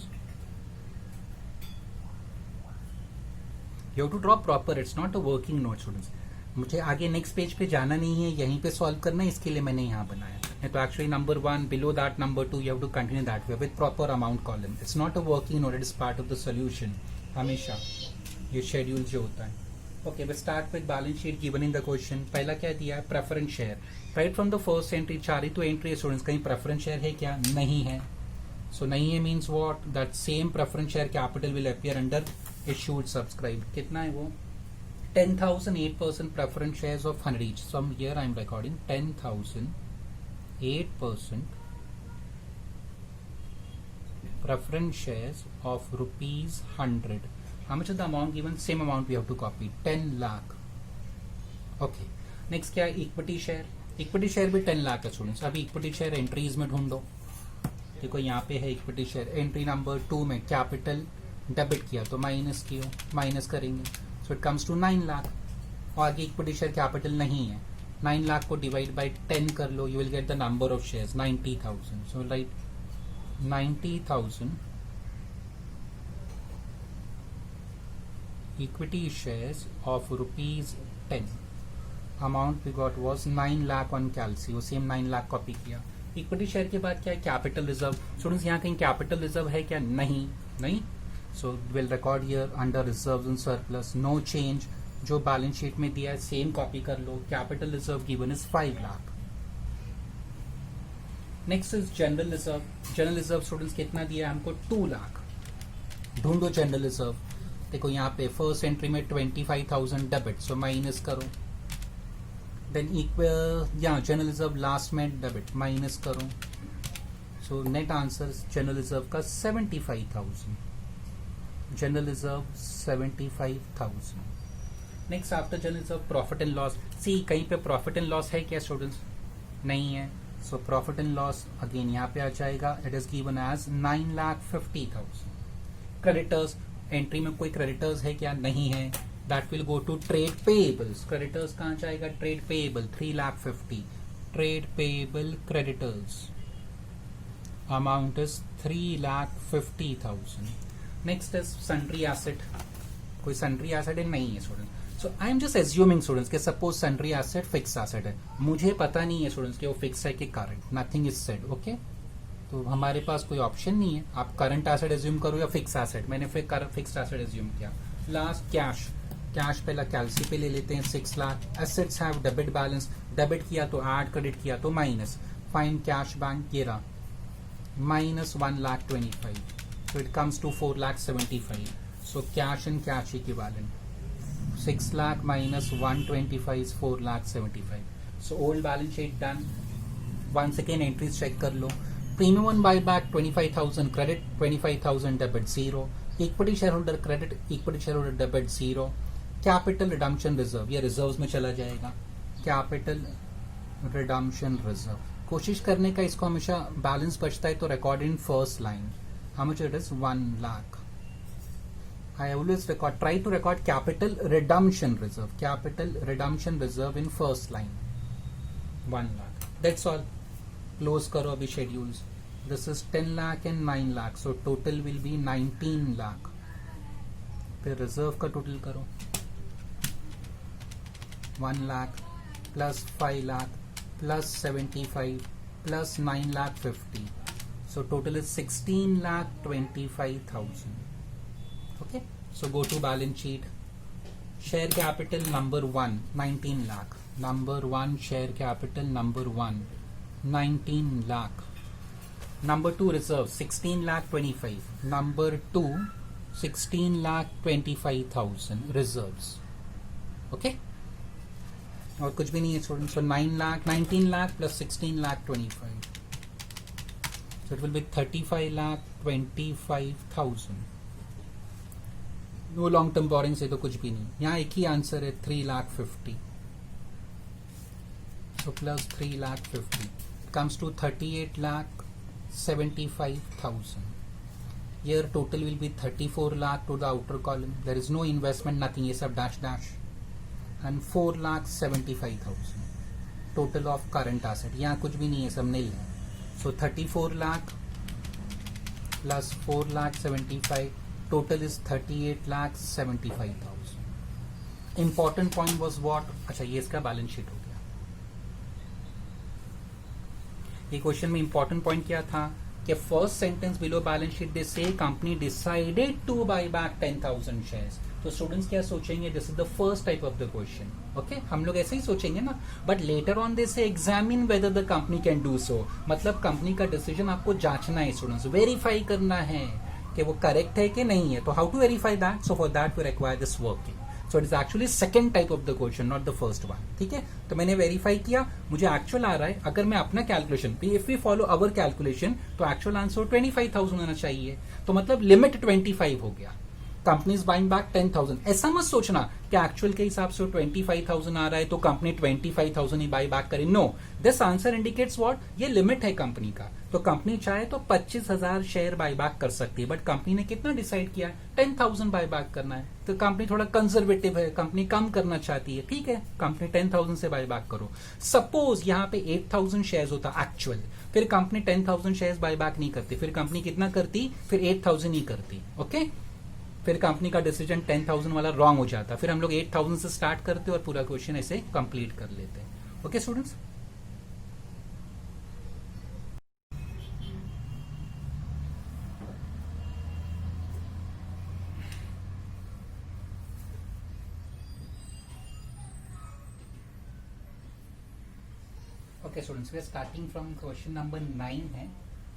You have to draw proper. It's not a working note students. मुझे आगे next page पे जाना नहीं है, यहीं पे solve करना है, इसके लिए मैंने यहाँ बनाया. तो actually number 1 below that number 2 you have to continue that way with proper amount column. It's not a working note, it is part of the solution. हमेशा ये शेड्यूल जो होता है. Okay, we start with balance sheet given in the question. पहला क्या दिया है? Preference share. Right from the first entry 4 ही तो एंट्री है स्टूडेंट्स. कहीं प्रेफरेंस शेयर है क्या? नहीं है. सो नहीं है means what? That same preference share capital will appear under issued subscribe. कितना है वो? 10,000 8% preference shares of 100 each. So here I am recording 10,000 8% preference shares of rupees 100. How much is the amount given? Same amount we have to copy, 10 lakh. Okay. Next क्या है? Equity share. Equity share भी 10 लाख है students. अभी equity share entries में ढूंढो. देखो यहाँ पे है इक्विटी शेयर. एंट्री नंबर 2 में कैपिटल डेबिट किया तो माइनस किया, माइनस करेंगे, so it comes to 9 lakh. और आगे इक्विटी शेयर कैपिटल नहीं है, 9 लाख को डिवाइड बाय 10 कर लो, you will get the number of shares 90,000। So right 90,000 equity shares of rupees 10, amount we got was 9 lakh on Calci, वो सेम 9 लाख कॉपी किया। Equity share के बाद क्या है, कैपिटल रिजर्व। स्टूडेंट्स यहाँ कहीं कैपिटल रिजर्व है क्या, नहीं, नहीं। So will record here under reserves and surplus, no change, जो बैलेंस शीट में दिया है सेम कॉपी कर लो। Capital reserve given is 5 lakh. Next is general reserve. General reserve students कितना दिया है हमको, 2 लाख। ढूंढो जनरल रिजर्व। देखो यहाँ पे फर्स्ट एंट्री में 25,000 डेबिट, सो माइनस करो। देन इक्वल यहाँ जनरल रिजर्व लास्ट में डेबिट, माइनस करो। So net answer general reserve का 75,000। General reserve 75,000। Next after general reserve profit and loss. See कहीं पे प्रॉफिट एंड लॉस है क्या स्टूडेंट्स, नहीं है। So profit and loss again यहाँ पे आ जाएगा, it is given as 9,50,000। Creditors, entry में कोई क्रेडिटर्स है क्या, नहीं है, that will go to trade payables. Creditors कहाँ जाएगा, trade payable 3,50,000। Trade payable creditors amount is 3,50,000। Next is sundry asset. कोई सन्ड्री एसेट है, नहीं है student. So I am just assuming students कि suppose sundry asset fix asset है, मुझे पता नहीं है स्टूडेंट्स कि वो फिक्स है कि current, nothing is said, okay. तो हमारे पास कोई ऑप्शन नहीं है, आप करंट एसेट एज्यूम करो या फिक्स एसेट। मैंने फिर फिक्स एसेट एज्यूम किया। लास्ट कैश, कैश पहला कैल्सी पे ले लेते हैं 6 lakh. Assets have debit balance, debit किया तो ऐड, क्रेडिट किया तो माइनस। फाइन कैश बैंक ये रहा, minus 1,25,000, so it comes to 4,75,000. So cash and cash equivalent, 6 lakh minus 125 is 4,75,000. So old balance sheet done. Once again entries check कर लो। Premium on buyback 25,000 credit, 25,000 debit, 0. Equity shareholder credit, equity shareholder debit, 0. Capital redemption reserve, ये reserves में चला जाएगा। Capital redemption reserve, कोशिश करने का इसको हमेशा बैलेंस बचता है तो record in first line. How much it is, 1 lakh. I always try to record capital redemption reserve. Capital redemption reserve in first line. 1 lakh. That's all. Close करो अभी schedules. This is 10 lakh and 9 lakh. So total will be 19 lakh. फिर reserve का total करो. 1 lakh plus 5 lakh plus 75 plus 9,50,000. So total is 16,25,000. Okay. So go to balance sheet. Share capital number 1, 19 lakh. Number 1 share capital number 1, 19 lakh. Number 2 reserve 16,25,000. Number 2 16,25,000 reserves. Okay. और कुछ भी नहीं है student. So 9 lakh, 19 lakh plus 16,25,000. So it will be 35,25,000. No long term borrowing से तो कुछ भी नहीं, यहाँ एक ही आंसर है 3,50,000. So plus 3,50,000 comes to 38,75,000. Here total will be 34 lakh to the outer column. There is no investment, nothing, ये सब dash dash. And 4,75,000 total of current asset. यहाँ कुछ भी नहीं है, सब nil है. So 34 lakh plus 4,75,000 total is 38,75,000. Important point was what? अच्छा ये इसका बैलेंस शीट हो गया। ये क्वेश्चन में इंपॉर्टेंट पॉइंट क्या था कि first sentence below balance sheet they say company decided to buy back 10,000 shares. तो स्टूडेंट्स क्या सोचेंगे, this is the first type of the question, okay, हम लोग ऐसे ही सोचेंगे ना। बट लेटर ऑन दे से examine whether the company can do सो, मतलब कंपनी का डिसीजन आपको जांचना है स्टूडेंट्स, वेरीफाई करना है कि वो करेक्ट है कि नहीं है। तो how to verify that? So for that we require this working. So it is actually second type of the question, not the first one, ठीक है। तो मैंने वेरीफाई किया, मुझे एक्चुअल आ रहा है। अगर मैं अपना calculation, if we follow our calculation, तो एक्चुअल आंसर 25,000 होना चाहिए। तो मतलब लिमिट 25 हो गया। Company is buying back 10,000। ऐसा मत सोचना कि एक्चुअल के हिसाब से 25,000 आ रहा है तो कंपनी 25,000 ही बाई बैक करे। No, this answer indicates what, ये लिमिट है कंपनी का। तो कंपनी चाहे तो 25,000 शेयर बाई बैक कर सकती है, बट कंपनी ने कितना डिसाइड किया, 10,000 बाई बैक करना है। तो कंपनी थोड़ा कंजर्वेटिव है, कंपनी कम करना चाहती है, ठीक है, कंपनी 10,000 से बाई बैक करो। सपोज यहाँ पे 8,000 शेयर होता एक्चुअल, फिर कंपनी 10,000 शेयर बाई बैक नहीं करती, फिर कंपनी कितना करती, फिर 8,000 ही करती। ओके, फिर कंपनी का डिसीजन 10,000 वाला रॉन्ग हो जाता, फिर हम लोग 8,000 से स्टार्ट करते और पूरा क्वेश्चन ऐसे कंप्लीट कर लेते हैं। Okay students, okay students, we are starting from question number 9 है।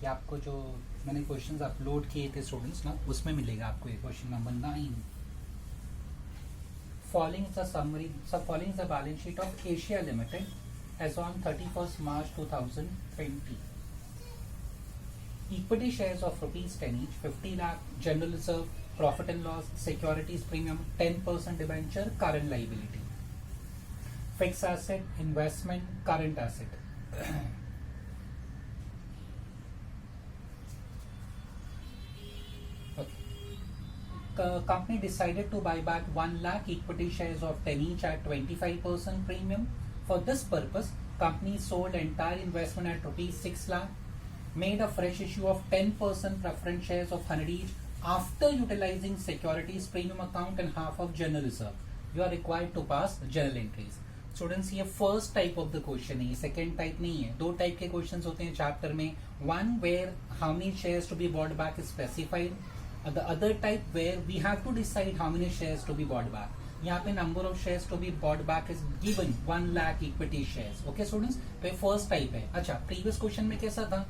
ये आपको जो मैंने क्वेश्चंस अपलोड किए थे स्टूडेंट्स ना, उसमें मिलेगा आपको ये question number 9। Following is the summary, सब following is the balance sheet of Asia limited as on 31st March 2020। Equity shares of ₹10 each, 50 lakh, general reserve, profit and loss, securities premium, 10% debenture, current liability, fixed asset, investment, current asset। Company decided to buy back 1 lakh equity shares of 10 each at 25% premium. For this purpose, company sold entire investment at ₹6 lakh, made a fresh issue of 10% preference shares of 100 each after utilizing securities premium account and half of general reserve. You are required to pass journal entries. Students, ये first type of the question है, ये second type नहीं है। दो type के question होते हैं chapter में, one where how many shares to be bought back is specified, the other type where we have to decide how many shares to be bought back. यहाँ पे number of shares to be bought back is given 1 lakh equity shares. Okay students, तो ये first type है। अच्छा, previous question में कैसा था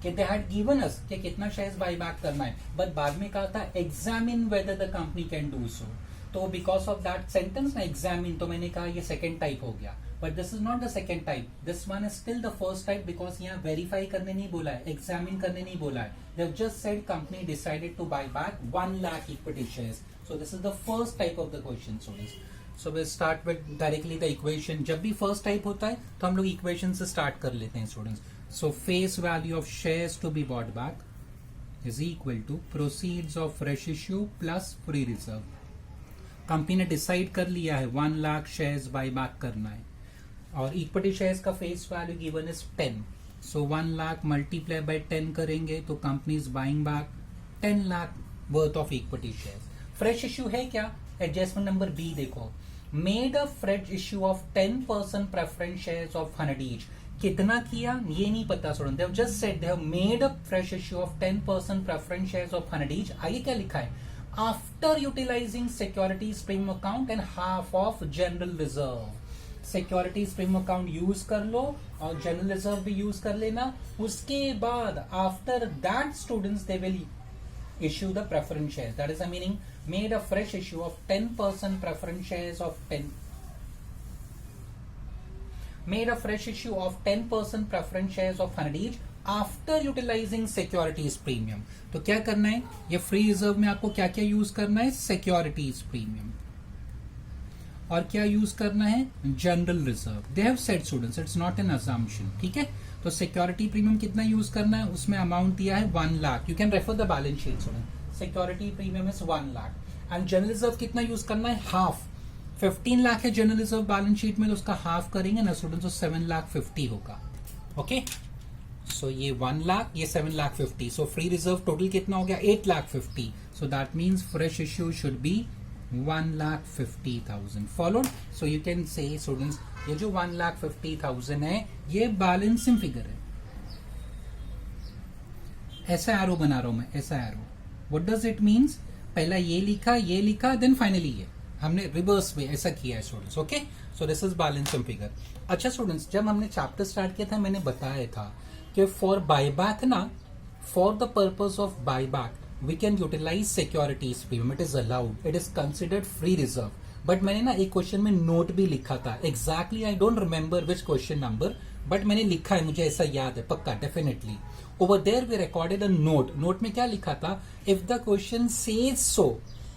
कि दे हैड गिवन अस कि कितना शेयर्स बाय बैक करना है, बट बाद में कहा था examine whether the company can do so. तो बिकॉज ऑफ दैट सेंटेंस ना एग्जामिन, तो मैंने कहा ये सेकेंड टाइप हो गया, but this is not the second type, this one is still the first type, because यहाँ वेरीफाई करने नहीं बोला है, एग्जामिन करने नहीं बोला है। They have just said company decided to buy back 1 lakh equity shares. So this is the first type of the question students. So we start with directly the equation. जब भी फर्स्ट टाइप होता है तो हम लोग इक्वेशन से start कर लेते हैं students. So face value of shares to be bought back is equal to proceeds of fresh issue plus free reserve. Company ने डिसाइड कर लिया है 1 लाख शेयर्स बाय बैक करना है, और इक्विटी शेयर्स का face value given is 10। So 1 lakh multiply by 10 करेंगे तो company is buying back 10 lakh worth of equity shares. Fresh issue है क्या, एडजस्टमेंट नंबर बी देखो, made a fresh issue of 10% preference shares of 100 each. कितना किया ये नहीं पता student, they have just said they have made a fresh issue of 10% preference shares of 100 each. आगे क्या लिखा है, after utilising securities premium account and half of general reserve. Securities premium account use कर लो और जनरल रिजर्व भी use कर लेना। उसके बाद after that students they will issue the preference shares. That is the meaning, made a fresh issue of 10% preference shares of 10. Made a fresh issue of 10% preference shares of 100 each after utilizing securities premium. तो क्या करना है, ये free reserve में आपको क्या क्या use करना है, सिक्योरिटीज प्रीमियम, और क्या यूज करना है, general reserve. They have said students, it's not an assumption, ठीक है। तो सिक्योरिटी प्रीमियम कितना यूज करना है, उसमें अमाउंट दिया है 1 lakh. You can refer the balance sheet student. Security premium is 1 lakh and general reserve कितना यूज करना है, हाफ। 15 लाख है जनरल रिजर्व बैलेंस शीट में, तो उसका हाफ करेंगे ना स्टूडेंट्स, तो 7,50,000 होगा। ओके, सो ये 1 लाख, ये 7,50,000। सो फ्री रिजर्व टोटल कितना हो गया, 8,50,000। सो that means fresh issue should be 1,50,000 followed. So you can say students, ये जो 1,50,000 है ये बैलेंसिंग फिगर है। ऐसा एरो बना रहा हूं मैं, ऐसा arrow. What does it means? पहला ये लिखा देन फाइनली ये हमने रिवर्स में ऐसा किया है students. Okay, so this is balancing figure. अच्छा स्टूडेंट्स, जब हमने चैप्टर स्टार्ट किया था मैंने बताया था कि फॉर बायबैक ना, for the purpose of buyback we can utilize securities premium. It is allowed. It is considered free reserve. But मैंने ना एक क्वेश्चन में नोट भी लिखा था, exactly I don't remember which question number, but मैंने लिखा है, मुझे ऐसा याद है पक्का, definitely. Over there we recorded a note, note में क्या लिखा था, if the question says so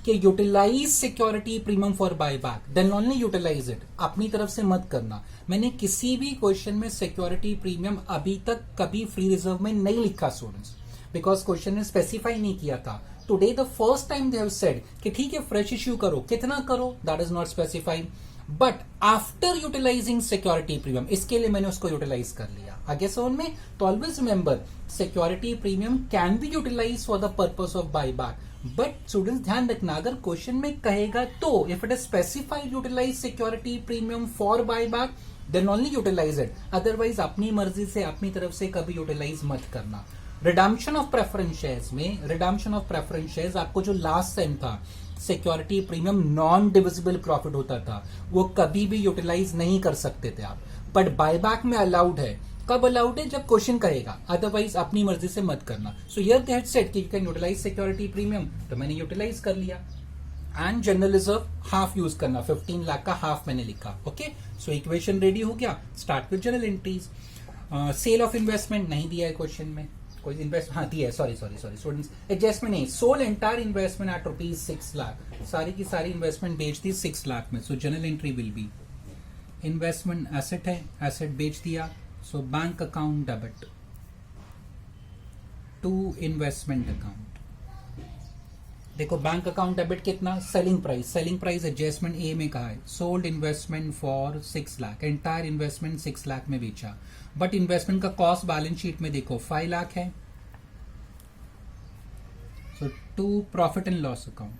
कि utilize security premium for buy back then only utilise it, अपनी तरफ से मत करना। मैंने किसी भी क्वेश्चन में सिक्योरिटी प्रीमियम अभी तक कभी फ्री रिजर्व में नहीं लिखा स्टूडेंट्स, बिकॉज क्वेश्चन ने स्पेसिफाई नहीं किया था। Today the first time they have said कि ठीक है फ्रेश इश्यू करो, कितना करो that is not specified, but after utilising security premium, इसके लिए मैंने उसको यूटिलाइज कर लिया। आगे सोन में तो always remember security premium can be utilise for the purpose of buy back, but students ध्यान रखना, अगर क्वेश्चन में कहेगा तो if it is specified utilise security premium for buy back then only utilise it, otherwise अपनी मर्जी से अपनी तरफ से कभी यूटिलाइज मत करना। रिडम्पशन ऑफ प्रेफरेंस शेयर्स में, रिडम्पशन ऑफ प्रेफरेंस शेयर्स आपको जो लास्ट टाइम था, security premium non divisible profit होता था, वो कभी भी यूटिलाइज नहीं कर सकते थे आप, बट बायबैक में अलाउड है। कब अलाउड है, जब क्वेश्चन कहेगा, अदरवाइज अपनी मर्जी से मत करना। So here they had said कि you can utilize security premium, तो मैंने यूटिलाइज कर लिया। And general reserve half use करना, 15 लाख का हाफ मैंने लिखा। ओके, सो इक्वेशन रेडी हो गया, start with general entries. Sale of investment नहीं दिया है क्वेश्चन में, कोई इन्वेस्ट, हाँ दिया है, सॉरी स्टूडेंट्स, एडजस्टमेंट नहीं, sold entire investment at rupees 6 lakh, सारी की सारी इन्वेस्टमेंट बेच दी 6 लाख में। So general entry will be, investment asset है, एसेट बेच दिया, so bank account debit to investment account. देखो बैंक अकाउंट डेबिट कितना, सेलिंग प्राइस एडजस्टमेंट ए में कहा है, sold investment for 6 lakh, entire investment 6 lakh में बेचा, बट इन्वेस्टमेंट का कॉस्ट बैलेंस शीट में देखो 5 लाख है। So to profit and loss account,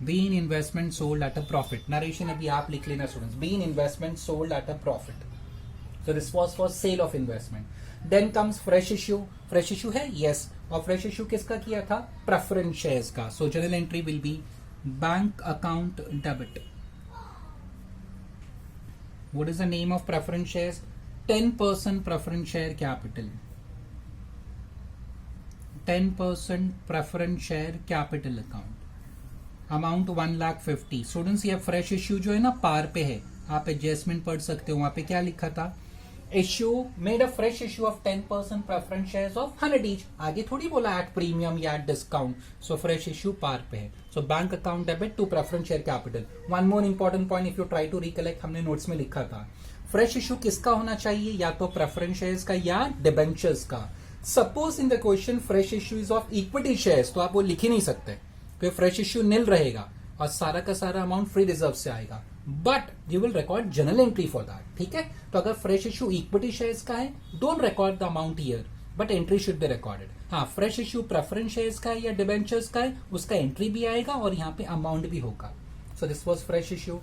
been investment sold at a profit, narration अभी आप लिख लेना students, been investment sold at a profit. So this was for sale of investment. Then comes fresh issue. Fresh issue है, yes. और fresh issue किसका किया था, preference shares का. So journal entry will be bank account debit. What is the name of preference shares? 10% preference share capital. 10% preference share capital account. Amount 1,50,000। Students ये fresh issue जो है ना पार पे है, आप एडजस्टमेंट पढ़ सकते हो, वहां पे क्या लिखा था, issue made a fresh issue of 10% preference shares of 100 each, आगे थोड़ी बोला एट प्रीमियम या at discount. So fresh issue par पे है। So bank account debit to preference share capital. One more important point, if you try to recollect, हमने notes में लिखा था फ्रेश इश्यू किसका होना चाहिए, या तो प्रेफरेंस शेयर्स का या डिबेंचर्स का। Suppose in the question fresh issue is of equity shares, तो आप वो लिख ही नहीं सकते, क्योंकि फ्रेश इश्यू नील रहेगा और सारा का सारा अमाउंट फ्री रिजर्व से आएगा, but you will record general entry for that. ठीक है, तो अगर फ्रेश इश्यू इक्विटी शेयर्स का है, don't record the amount here, but entry should be recorded. हाँ, फ्रेश इश्यू प्रेफरेंस शेयर्स का है या डिबेंचर्स का है, उसका एंट्री भी आएगा और यहाँ पे अमाउंट भी होगा। So this was fresh issue.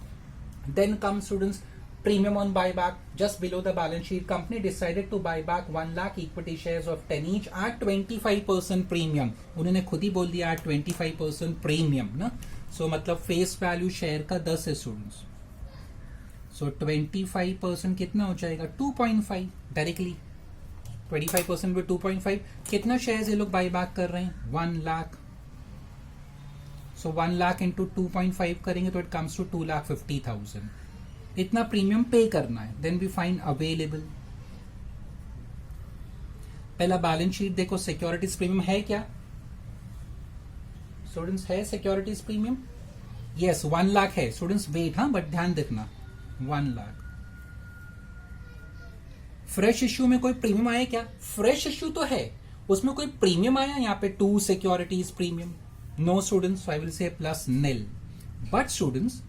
Then come students premium on buyback. Just below the balance sheet, company decided to buy back 1 lakh equity shares of 10 each at 25% premium. उन्होंने खुद ही बोल दिया at 25% premium ना, so मतलब face value share का 10 है students. सो 25% कितना हो जाएगा, 2.5 डायरेक्टली, 25% में 2.5, कितना शेयर्स ये लोग बाई बैक कर रहे हैं, 1 लाख। सो 1 लाख इंटू 2.5 करेंगे तो इट कम्स टू 2,50,000। इतना प्रीमियम पे करना है। देन वी फाइंड अवेलेबल, पहला बैलेंस शीट देखो, सिक्योरिटीज प्रीमियम है क्या स्टूडेंट्स, है सिक्योरिटीज प्रीमियम, यस 1 लाख है स्टूडेंट्स, वेट, हाँ बट ध्यान देखना 1 लाख। फ्रेश इश्यू में कोई प्रीमियम आया क्या, फ्रेश इश्यू तो है, उसमें कोई प्रीमियम आया यहाँ पे, 2 securities premium, no students, I will say plus nil. But students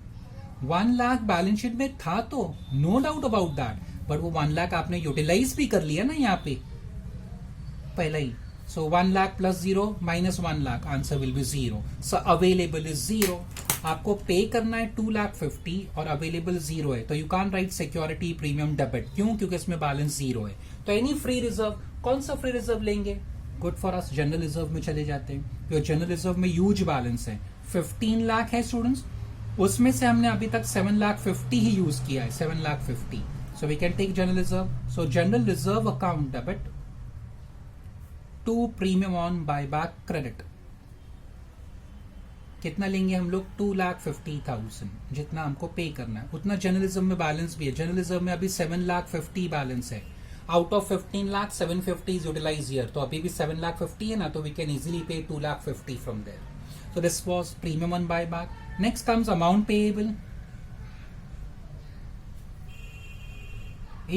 1 lakh balance sheet में था तो no doubt about that, but वो 1 लाख आपने यूटिलाइज भी कर लिया ना यहाँ पे पहले ही। सो 1 lakh plus 0 minus 1 lakh, answer will be 0। So available is 0, आपको पे करना है 2,50,000 और अवेलेबल 0 है, तो you can write security premium debit. क्यों, क्योंकि इसमें बैलेंस 0 है। तो एनी फ्री रिजर्व, कौन सा फ्री रिजर्व लेंगे, good for us, general reserve में चले जाते हैं, क्योंकि जनरल रिजर्व में ह्यूज बैलेंस है, 15 लाख है स्टूडेंट्स, उसमें से हमने अभी तक 7,50,000 ही यूज किया है, 7,50,000। So we can take general reserve. So general reserve account debit 2 premium on buyback credit. कितना लेंगे हम लोग? 2,50,000 जितना हमको पे करना है उतना जर्नलिज्म में बैलेंस भी है। जर्नलिज्म में अभी 7,50,000 बैलेंस है। Out of 15 lakh 750 is utilise here, तो अभी भी 7,50,000 है ना, तो we can easily pay 2,50,000 from there. So this was premium on buyback. Next comes amount payable.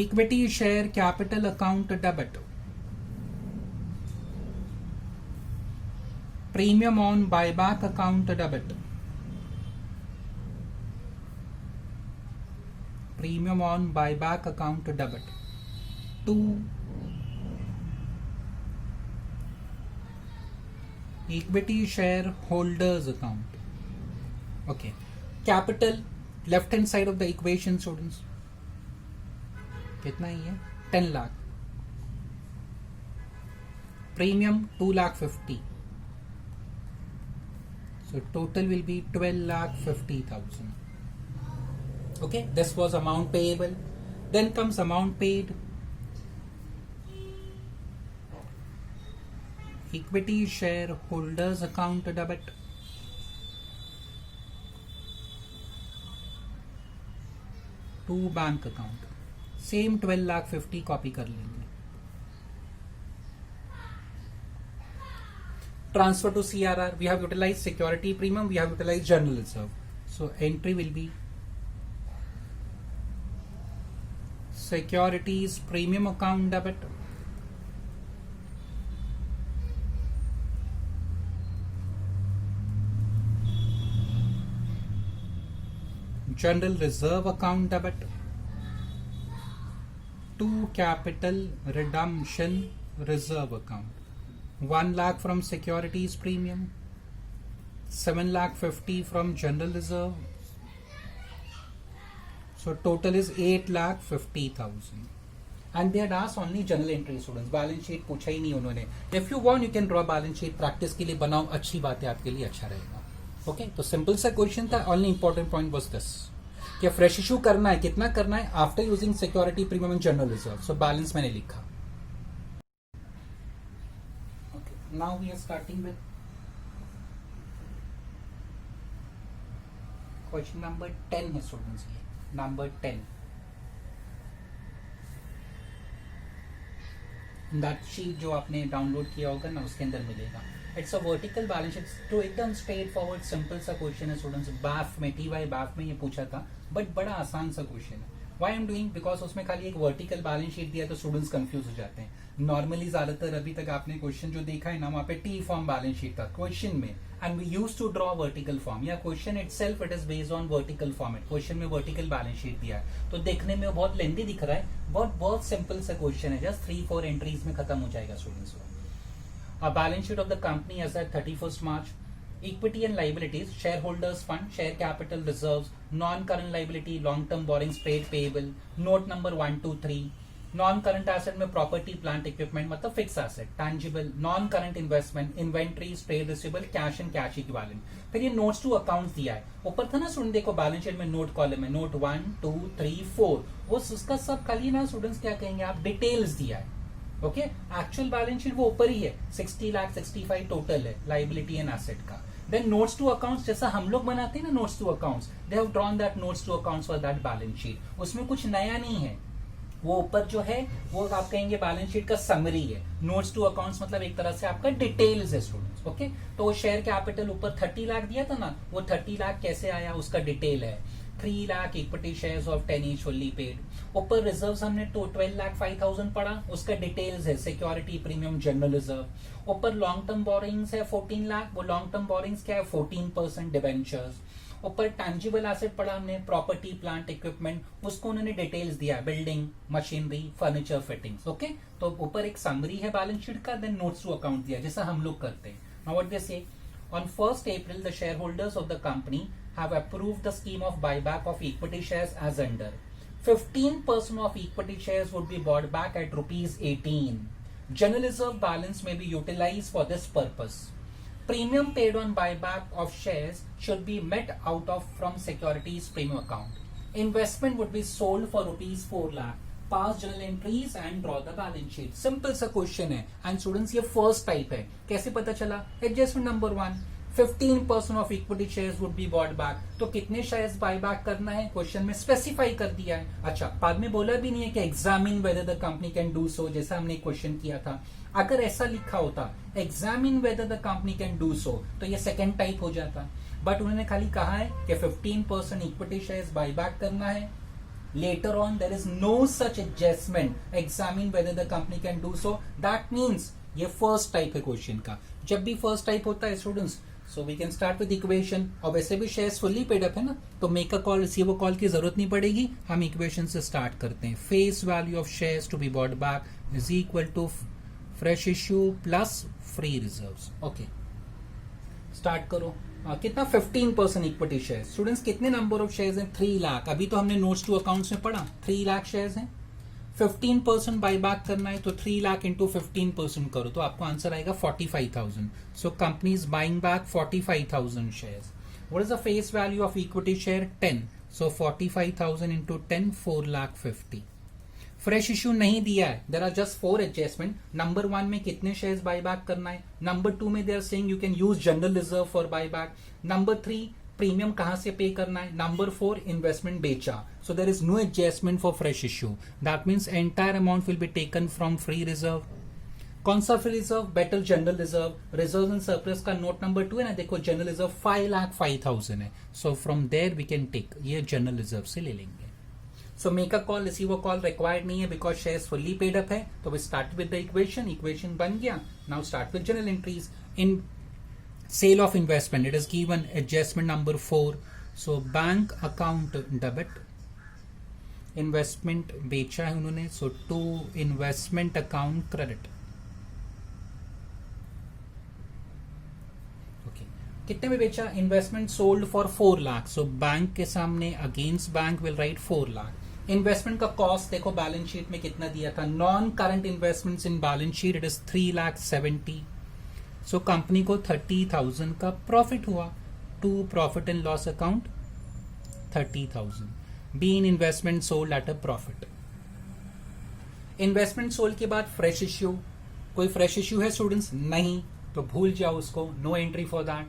Equity share capital account debit. Premium on buyback account debit. Premium on buyback account debit. 2. Equity share holders account. Okay. Capital left hand side of the equation students. कितना ही है? 10 lakh. Premium 2,50,000. So total will be 12,50,000. Okay. This was amount payable. Then comes amount paid. Equity share holders account debit. To bank account. Same 12,50,000 copy कर लेंगे. Transfer to CRR. We have utilized security premium. We have utilized general reserve. So entry will be securities premium account debit. General reserve account debit to capital redemption reserve account. 1 lakh from securities premium, 7,50,000 from general reserve. So total is 8,50,000. And they had asked only journal entry students. Balance sheet पूछा ही नहीं उन्होंने. If you want, you can draw balance sheet. Practice के लिए बनाओ, अच्छी बात है, आपके लिए अच्छा रहेगा. ओके, तो सिंपल सा क्वेश्चन था. Only important point was this कि फ्रेश इशू करना है, कितना करना है after using security premium and general reserve. So balance मैंने लिखा. Okay, now we are starting with question number 10 है स्टूडेंट्स. ये नंबर 10 दैट शीट जो आपने डाउनलोड किया होगा ना, उसके अंदर मिलेगा. It's a vertical balance sheet. तो एकदम स्ट्रेट फॉरवर्ड सिंपल सा क्वेश्चन है स्टूडेंट्स. बाफ में टीवाई बाफ में ये पूछा था, बट बड़ा आसान सा क्वेश्चन है. Why I am doing, because उसमें खाली एक वर्टिकल बैलेंस शीट दिया तो स्टूडेंट्स कंफ्यूज हो जाते हैं. नॉर्मली ज्यादातर अभी तक आपने क्वेश्चन जो देखा है ना, वहाँ पे टी फॉर्म बैलेंस शीट था क्वेश्चन में, and we use to draw vertical form. या question itself it is based on vertical format. Question में वर्टिकल बैलेंस शीट दिया है, तो देखने में बहुत लेंथी दिख रहा है, बहुत सिंपल सा क्वेश्चन है. जस्ट 3-4 एंट्रीज में खत्म हो जाएगा students. A balance sheet of the company as at 31st March. Equity and liabilities, shareholders fund, share capital reserves, non-current liability, long-term borrowings paid payable, note number 1, 2, 3. Non-current asset में property, plant, equipment मतलब fixed asset, tangible, non-current investment, inventories, trade receivable, cash and cash equivalent. फिर ये notes to accounts दिया है. ऊपर था ना student, देखो बैलेंस शीट में नोट कॉलम है, नोट 1, 2, 3, 4. वो उसका सब खाली ना स्टूडेंट्स क्या कहेंगे आप, डिटेल्स दिया है. ओके, एक्चुअल बैलेंस शीट वो ऊपर ही है. 60,65,000 टोटल है लाइबिलिटी एंड एसेट का. देन नोट्स टू अकाउंट्स, जैसा हम लोग बनाते हैं ना notes to accounts, they have drawn that notes to accounts for that balance sheet. उसमें कुछ नया नहीं है. वो ऊपर जो है वो आप कहेंगे बैलेंस शीट का समरी है. नोट्स टू अकाउंट्स मतलब एक तरह से आपका डिटेल्स है स्टूडेंट्स. ओके, तो वो शेयर कैपिटल ऊपर 30 लाख दिया था ना, वो 30 लाख कैसे आया उसका डिटेल है. 3 lakh equity shares of 10 each fully paid. ऊपर रिजर्व्स हमने 12,05,000 पढ़ा, उसका डिटेल्स है सिक्योरिटी प्रीमियम जनरल रिजर्व. ऊपर लॉन्ग टर्म बोरिंग्स है 14 लाख. वो लॉन्ग टर्म बोरिंग्स क्या है, 14% डिबेंचर्स. ऊपर टैंजिबल एसेट पढ़ा हमने, प्रॉपर्टी प्लांट इक्विपमेंट, उसको उन्होंने डिटेल्स दिया, building machinery furniture fittings. Okay, तो ऊपर एक समरी है बैलेंस शीट का, देन नोट्स टू अकाउंट दिया जैसा हम लोग करते हैं. नाउ व्हाट दे से, on 1st April the shareholders of the company have approved the scheme of buyback of equity shares as under. 15% of equity shares would be bought back at rupees 18. General reserve balance may be utilized for this purpose. Premium paid on buyback of shares should be met out of from securities premium account. Investment would be sold for rupees 4 lakh. Pass general entries and draw the balance sheet. Simple सा question है and students ये first type है। कैसे पता चला? Adjustment number 1, 15% of equity shares would be bought back. तो कितने shares bye back करना है क्वेश्चन में स्पेसिफाई कर दिया है। अच्छा, बाद में बोला भी नहीं है कि examine whether the company can do सो, जैसा हमने क्वेश्चन किया था। अगर ऐसा लिखा होता examine whether the company can do so, तो ये सेकेंड टाइप हो जाता। बट उन्होंने खाली कहा है कि 15% इक्विटी शेयर्स बाय बैक करना है। Later on there is no such adjustment, examine whether the company can do so. That means ये फर्स्ट टाइप है क्वेश्चन का। जब भी फर्स्ट टाइप होता है students, so we can start with equation. और वैसे भी शेयर्स फुल्ली पेड अप है ना, तो make a call receive a call की जरूरत नहीं पड़ेगी। हम इक्वेशन से स्टार्ट करते हैं। Face value of shares to be bought back is equal to fresh issue plus free reserves. Okay, start करो। कितना? 15% इक्विटी शेयर। स्टूडेंट्स कितने नंबर ऑफ शेयर्स हैं? 3 लाख। अभी तो हमने नोट्स टू अकाउंट्स में पढ़ा 3 लाख शेयर्स हैं। 15% बाय बैक करना है तो 3 लाख इंटू 15% करो तो आपको आंसर आएगा 45,000। So company is buying back 45,000 shares. What is the face value of equity share? 10। So 45,000 into 10, 4,50,000। Fresh issue नहीं दिया है, there are just 4 adjustment. Number 1 में कितने शेयर्स बाय बैक करना है। नंबर 2 में they are saying you can use general reserve for buy back. Number 3 premium कहां से पे करना है। नंबर 4 इन्वेस्टमेंट बेचा। So there is no adjustment for fresh issue. That means entire amount will be taken from free reserve. कौन सा free reserve? Better general reserve. Reserve and surplus का note number 2 है ना, देखो general reserve 5,05,000 है। So from there we can take, ये general reserve से ले लेंगे। So make a call receive a call required नहीं है because shares fully paid up है। तो we start with the equation बन गया। Now start with general entries. In sale of investment it is given adjustment number 4। So bank account debit, investment बेचा है उन्होंने, so to investment account credit. Okay, कितने में बेचा? Investment sold for 4 lakh. So bank के सामने against bank will write 4 lakh. Investment का cost देखो बैलेंस शीट में कितना दिया था। Non current investments in balance sheet it is 3,70,000। So company को 30,000 का प्रॉफिट हुआ। To profit and loss account 30,000। Be in investment sold at a profit. Investment sold के बाद फ्रेश इश्यू। कोई फ्रेश इश्यू है स्टूडेंट्स? नहीं, तो भूल जाओ उसको, no entry for that.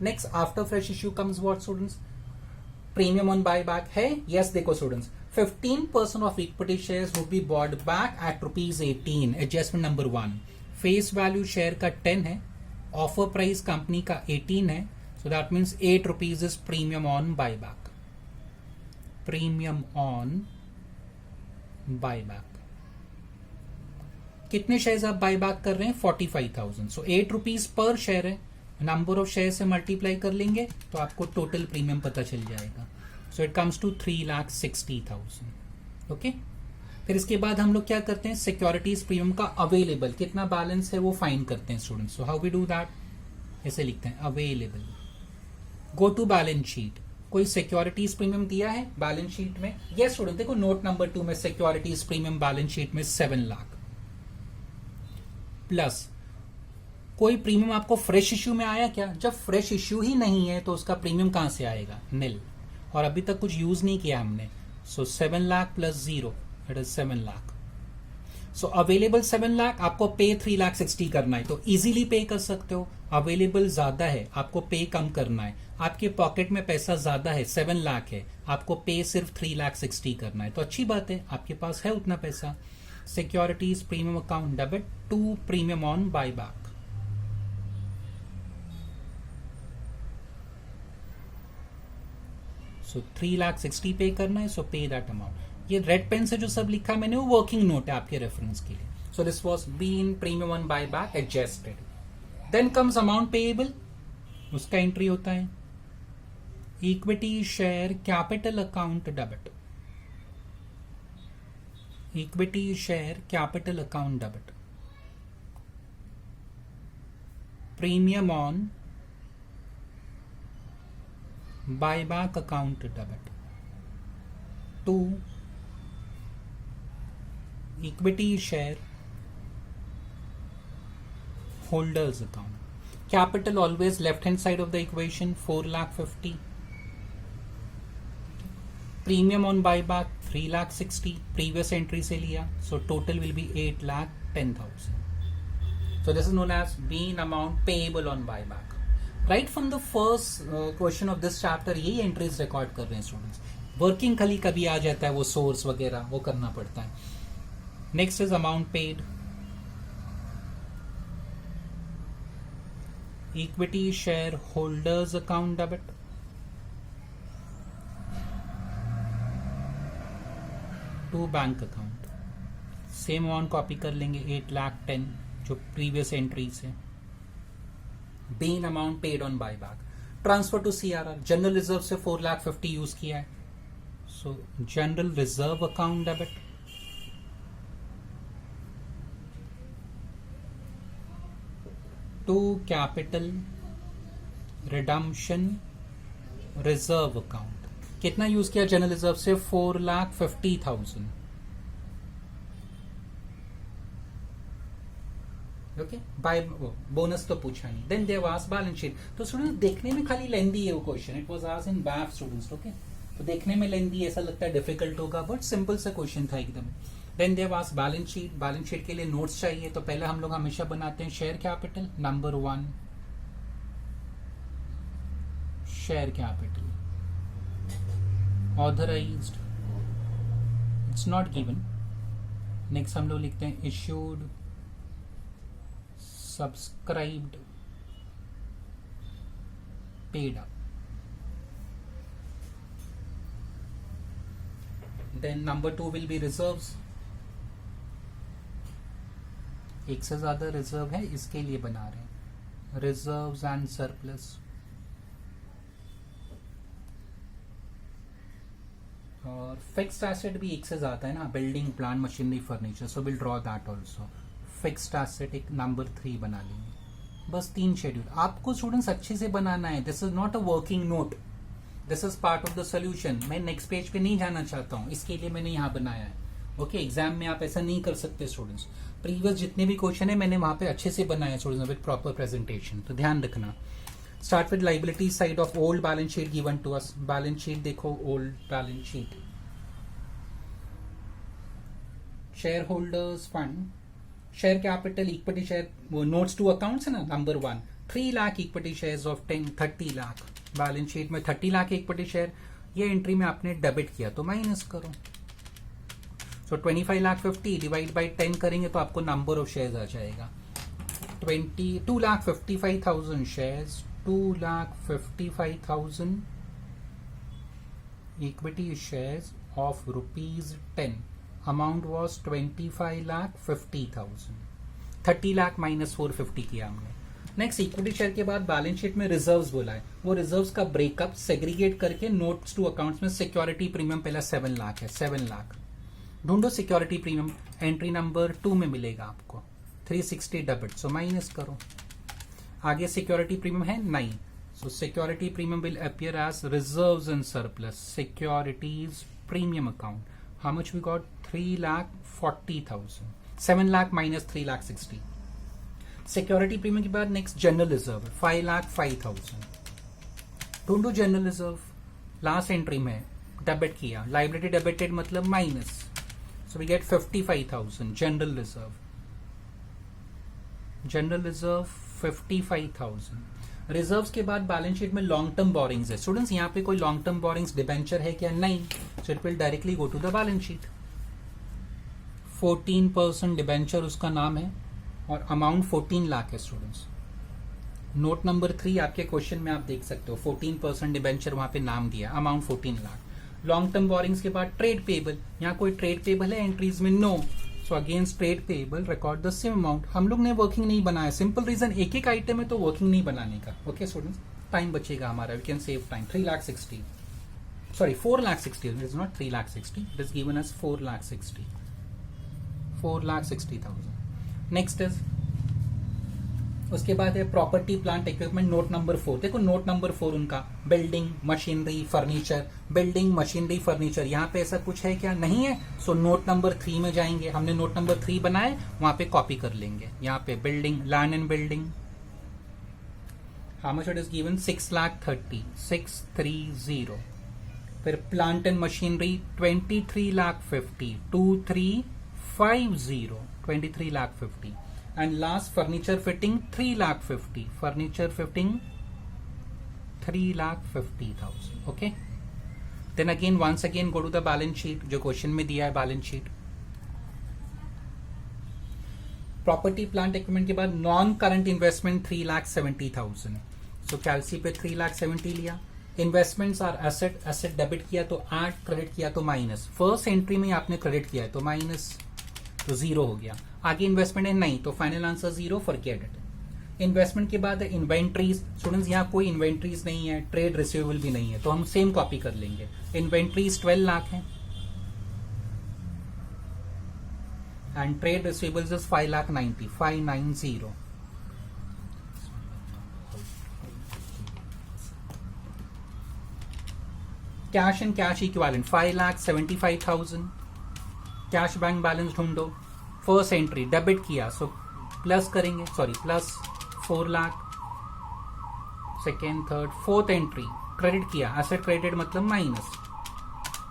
Next after fresh issue comes what students? Premium on buy back है। यस, देखो students 15% of equity shares would be bought back at ₹18। Adjustment number 1। Face value share का 10 है, offer price company का 18 है। सो that means ₹8 is premium on buy back. Premium on buy back. कितने shares आप buy back कर रहे हैं? 45,000। सो ₹8 पर शेयर है। नंबर ऑफ शेयर से मल्टीप्लाई कर लेंगे तो आपको टोटल प्रीमियम पता चल जाएगा। So it comes to 3,60,000। Okay, फिर इसके बाद हम लोग क्या करते हैं? सिक्योरिटीज प्रीमियम का अवेलेबल कितना बैलेंस है वो फाइंड करते हैं students. So how we do that? ऐसे लिखते हैं available. Go to balance sheet. कोई सिक्योरिटीज प्रीमियम दिया है बैलेंस शीट में? यस स्टूडेंट, देखो नोट नंबर 2 में सिक्योरिटीज प्रीमियम बैलेंस शीट में 7 लाख प्लस। कोई प्रीमियम आपको फ्रेश इश्यू में आया क्या? जब फ्रेश इश्यू ही नहीं है तो उसका प्रीमियम कहां से आएगा? नील। और अभी तक कुछ यूज नहीं किया हमने। सो 7 lakh plus 0 it is 7 lakh. So available 7 lakh, आपको पे 3,60,000 करना है तो इजीली पे कर सकते हो। अवेलेबल ज्यादा है, आपको पे कम करना है। आपके पॉकेट में पैसा ज्यादा है, 7 लाख है, आपको पे सिर्फ 3,60,000 करना है, तो अच्छी बात है, आपके पास है उतना पैसा। Securities premium account debit to premium on bye back. So 3,60,000 पे करना है, सो पे दैट अमाउंट। ये रेड पेन से जो सब लिखा मैंने वो वर्किंग नोट है आपके रेफरेंस के लिए। So this was been premium on buy back adjusted. Then comes amount payable, उसका एंट्री होता है equity share capital account debit. Equity share capital account debit. Premium on buyback account debit to equity share holders account. Capital always left hand side of the equation, 4,50,000. Premium on buyback 3,60,000 previous entry से लिया, so total will be 8,10,000. So this is known as bean amount payable on buyback. Right from the first question of this chapter यही entries record कर रहे हैं students. Working खाली कभी आ जाता है, वो सोर्स वगैरह वो करना पड़ता है. Next is amount paid. Equity share holders account debit. To bank account. Same amount copy कर लेंगे 8,10,000 जो प्रीवियस एंट्री से. बेन amount paid on buyback. Transfer to CRR. General reserve से 4,50,000 यूज किया है, so general reserve account debit. To capital redemption reserve account. कितना use किया जनरल रिजर्व से? 4,50,000. ओके, बाय बोनस तो पूछा नहीं. Then there was balance sheet. तो स्टूडेंट्स देखने में खाली लेंदी है वो question. It was asked in BAIF students. Okay, तो देखने में लेंदी ऐसा लगता है डिफिकल्ट होगा, बट सिंपल सा क्वेश्चन था एकदम. Then there was balance sheet. Balance sheet के लिए नोट्स चाहिए, तो पहले हम लोग हमेशा बनाते हैं share capital. Number 1 share capital. Authorised it's not given. Next हम लोग लिखते हैं issued, subscribed, paid up. Then number 2 will be reserves. एक से ज्यादा रिजर्व है, इसके लिए बना रहे हैं रिजर्व्स एंड सरप्लस. और फिक्स्ड एसेट भी एक से ज्यादा है ना, building plant machinery furniture, so will draw that also. Fixed asset एक नंबर 3 बना लेंगे. बस 3 शेड्यूल आपको स्टूडेंट्स अच्छे से बनाना है. This is not a working note, this is part of the solution. मैं नेक्स्ट पेज पे नहीं जाना चाहता हूँ, इसके लिए मैंने यहाँ बनाया है. ओके, एग्जाम में आप ऐसा नहीं कर सकते स्टूडेंट्स. प्रीवियस जितने भी क्वेश्चन है मैंने वहां पे अच्छे से बनाया स्टूडेंट्स विद प्रॉपर प्रेजेंटेशन, तो ध्यान रखना. Start with liability side of old balance sheet given to us. Balance sheet देखो, old balance sheet. Share holders fund, share capital, equity share, वो नोट्स टू अकाउंट्स है ना. Number 1 3 lakh equity shares of 30 lakh. Balance sheet में 30 lakh equity share, ये entry में आपने debit किया तो माइनस करो. सो 25,50,000 डिवाइड बाई 10 करेंगे तो आपको नंबर ऑफ शेयर्स आ जाएगा. 2,55,000 shares, 2,55,000 equity shares of ₹10. Amount was 25,50,000. 30 lakh minus 450 किया हमने. नेक्स्ट इक्विटी शेयर के बाद बैलेंस शीट में रिजर्व्स बोला है. वो रिजर्व्स का ब्रेकअप सेग्रीगेट करके नोट्स टू अकाउंट्स में सिक्योरिटी प्रीमियम पहला 7 लाख है. 7 लाख ढूंढो. सिक्योरिटी प्रीमियम एंट्री नंबर 2 में मिलेगा आपको. 360 डेबिट, सो माइनस करो. आगे सिक्योरिटी प्रीमियम है 9, so security premium will appear as reserves and surplus. Securities premium account. How much we got? 3,40,000. 7 lakh minus 3,60,000. Security premium के बाद नेक्स्ट जनरल रिजर्व 5,05,000. ढूंढो general reserve. Last entry में debit किया, liability debited मतलब minus, so we get 55,000. General reserve, general reserve 55,000. Reserves के बाद balance sheet में long term borrowings है. स्टूडेंट्स यहाँ पे कोई लॉन्ग टर्म बोरिंग्स डिबेंचर है क्या? नहीं. So it will directly go to the balance sheet. 14% debenture उसका नाम है और अमाउंट 14 लाख है स्टूडेंट्स. नोट नंबर 3 आपके क्वेश्चन में आप देख सकते हो. 14% डिबेंचर वहां पे नाम दिया, amount 14 lakh. Long term borrowings के बाद ट्रेड पेबल. यहाँ कोई ट्रेड पेबल है एंट्रीज में? No. So against trade payable record the same amount. हम लोग ने वर्किंग नहीं बनाया, सिंपल रीजन एक एक आइटम है तो वर्किंग नहीं बनाने का. ओके स्टूडेंट्स, टाइम बचेगा हमारा, we can save time. 3,60,000, sorry 4,60,000, it is not 3,60,000, it is given as 4,60,000. 4,60,000. Next is, उसके बाद है property plant equipment. Note number 4 देखो, नोट नंबर 4 उनका building machinery furniture. Building machinery furniture यहाँ पे ऐसा कुछ है क्या? नहीं है. सो नोट नंबर 3 में जाएंगे. हमने नोट नंबर 3 बनाए, वहां पे कॉपी कर लेंगे. यहाँ पे building, land and building. How much it is given? 6,30,000. 630. फिर plant and machinery 23,50,000, 2350, 23,50,000, and last furniture fitting 3,50,000, furniture fitting 3,50,000. Okay, then again once again go to the balance sheet, जो question में दिया है balance sheet. Property plant equipment के बाद non current investment 3,70,000. So कैलसी पे 3,70,000 लिया. Investments are asset, asset debit किया तो 8, क्रेडिट किया तो माइनस. फर्स्ट एंट्री में आपने क्रेडिट किया है तो माइनस, तो 0 हो गया. आगे इन्वेस्टमेंट है नहीं, तो final answer 0, forget it. Investment के बाद इन्वेंट्रीज. स्टूडेंट्स यहाँ कोई इन्वेंट्रीज नहीं है, ट्रेड रिसीवेबल भी नहीं है, तो हम सेम कॉपी कर लेंगे. इन्वेंट्रीज 12 लाख है and trade receivables is 5,90,000, 590. Cash and cash equivalent 5,75,000. Cash bank balance ढूंढो. फर्स्ट एंट्री डेबिट किया, सो प्लस करेंगे, sorry plus 4 lakh. Second, third, fourth entry credit किया, एसेट क्रेडिट मतलब minus,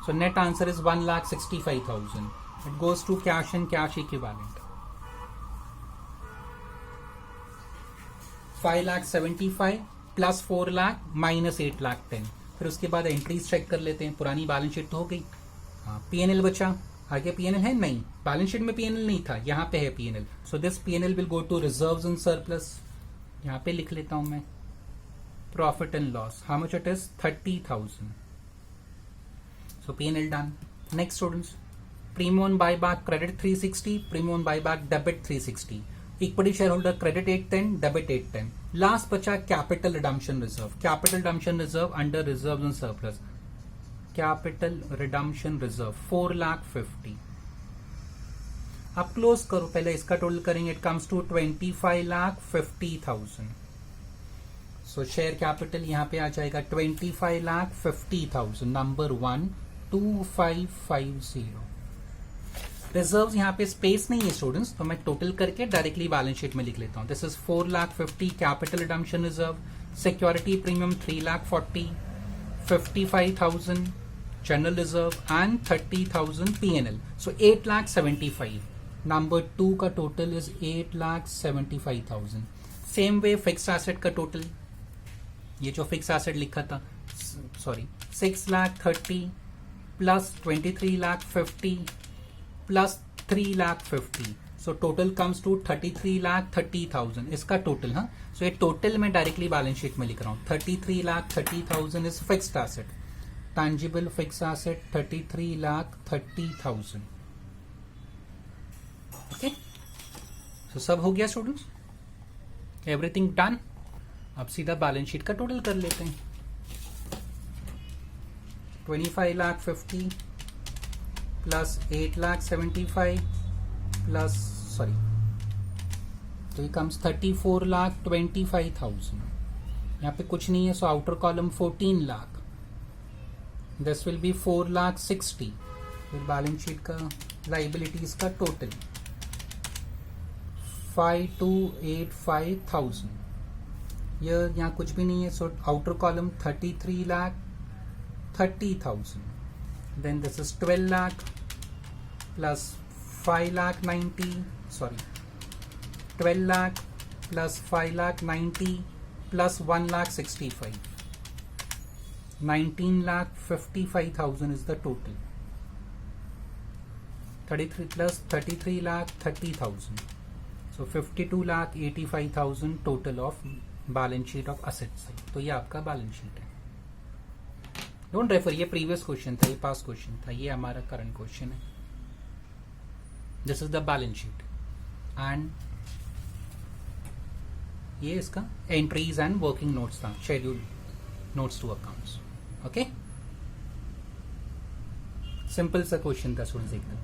so net answer is 1,65,000. It goes to cash and cash equivalent. 5,75,000 plus 4 lakh minus 8,10,000. फिर उसके बाद entries check कर लेते हैं. पुरानी बैलेंस शीट तो हो गई. हाँ, पीएनएल बचा. आगे पीएनएल है नहीं, बैलेंस शीट में पीएनएल नहीं था, यहाँ पे है PNL. So this PNL will go to reserves and surplus. यहाँ पे लिख लेता हूं मैं. Profit and loss, how much it is 30,000. So PNL done. Next students, premium buy back credit 360, premium buy back debit 360. Equity share holder credit 810, debit 810. Last बचा capital redemption reserve. Capital redemption reserve under reserve and surplus. Capital redemption reserve 4,50,000. आप close करो, पहले इसका total करेंगे. It comes to 25,50,000. So share capital यहां पे आ जाएगा 25,50,000. नंबर 1 2550. रिजर्व्स यहाँ पे स्पेस नहीं है स्टूडेंट्स, तो मैं टोटल करके डायरेक्टली बैलेंस शीट में लिख लेता हूँ. This is 4,50,000 capital redemption reserve. Security premium 3,40,000, 55,000 general reserve and 30,000 PNL. So 8,75,000. Number 2 का total is 8,75,000. Same way fix asset का टोटल, ये जो फिक्स एसेट लिखा था, sorry 6,30,000 plus 23,50,000 plus 3,50,000. So total comes to 33,30,000. इसका टोटल. हाँ, सो ये टोटल मैं डायरेक्टली बैलेंस शीट में लिख रहा हूँ. 33,30,000 is fixed asset. Tangible fix asset 33,30,000. Okay, so सब हो गया स्टूडेंट्स, एवरीथिंग डन. अब सीधा बैलेंस शीट का टोटल कर लेते हैं. 25,50,000 प्लस 8,75,000 प्लस, सॉरी, तो ये कम्स 34,25,000. यहाँ पे कुछ नहीं है, सो आउटर कॉलम 14 लाख. This will be 4,60,000. फिर बैलेंस शीट का लाइबिलिटीज का टोटल 5,285,000. ये यहाँ कुछ भी नहीं है, so outer column 33,30,000. Then this is 12 lakh plus 5,90,000, sorry 12 lakh plus 5,90,000 plus 1,65,000. 19,55,000 is the total. 33 plus 33,30,000. So 52,85,000 total of balance sheet of assets. तो ये आपका बैलेंस शीट है. डोंट रेफर, ये प्रीवियस क्वेश्चन था, ये पास क्वेश्चन था, ये हमारा करंट क्वेश्चन है. This is the balance sheet and ये इसका एंट्रीज एंड वर्किंग नोट्स था, schedule notes to accounts. Okay, simple सा क्वेश्चन था स्टूडेंट्स एकदम.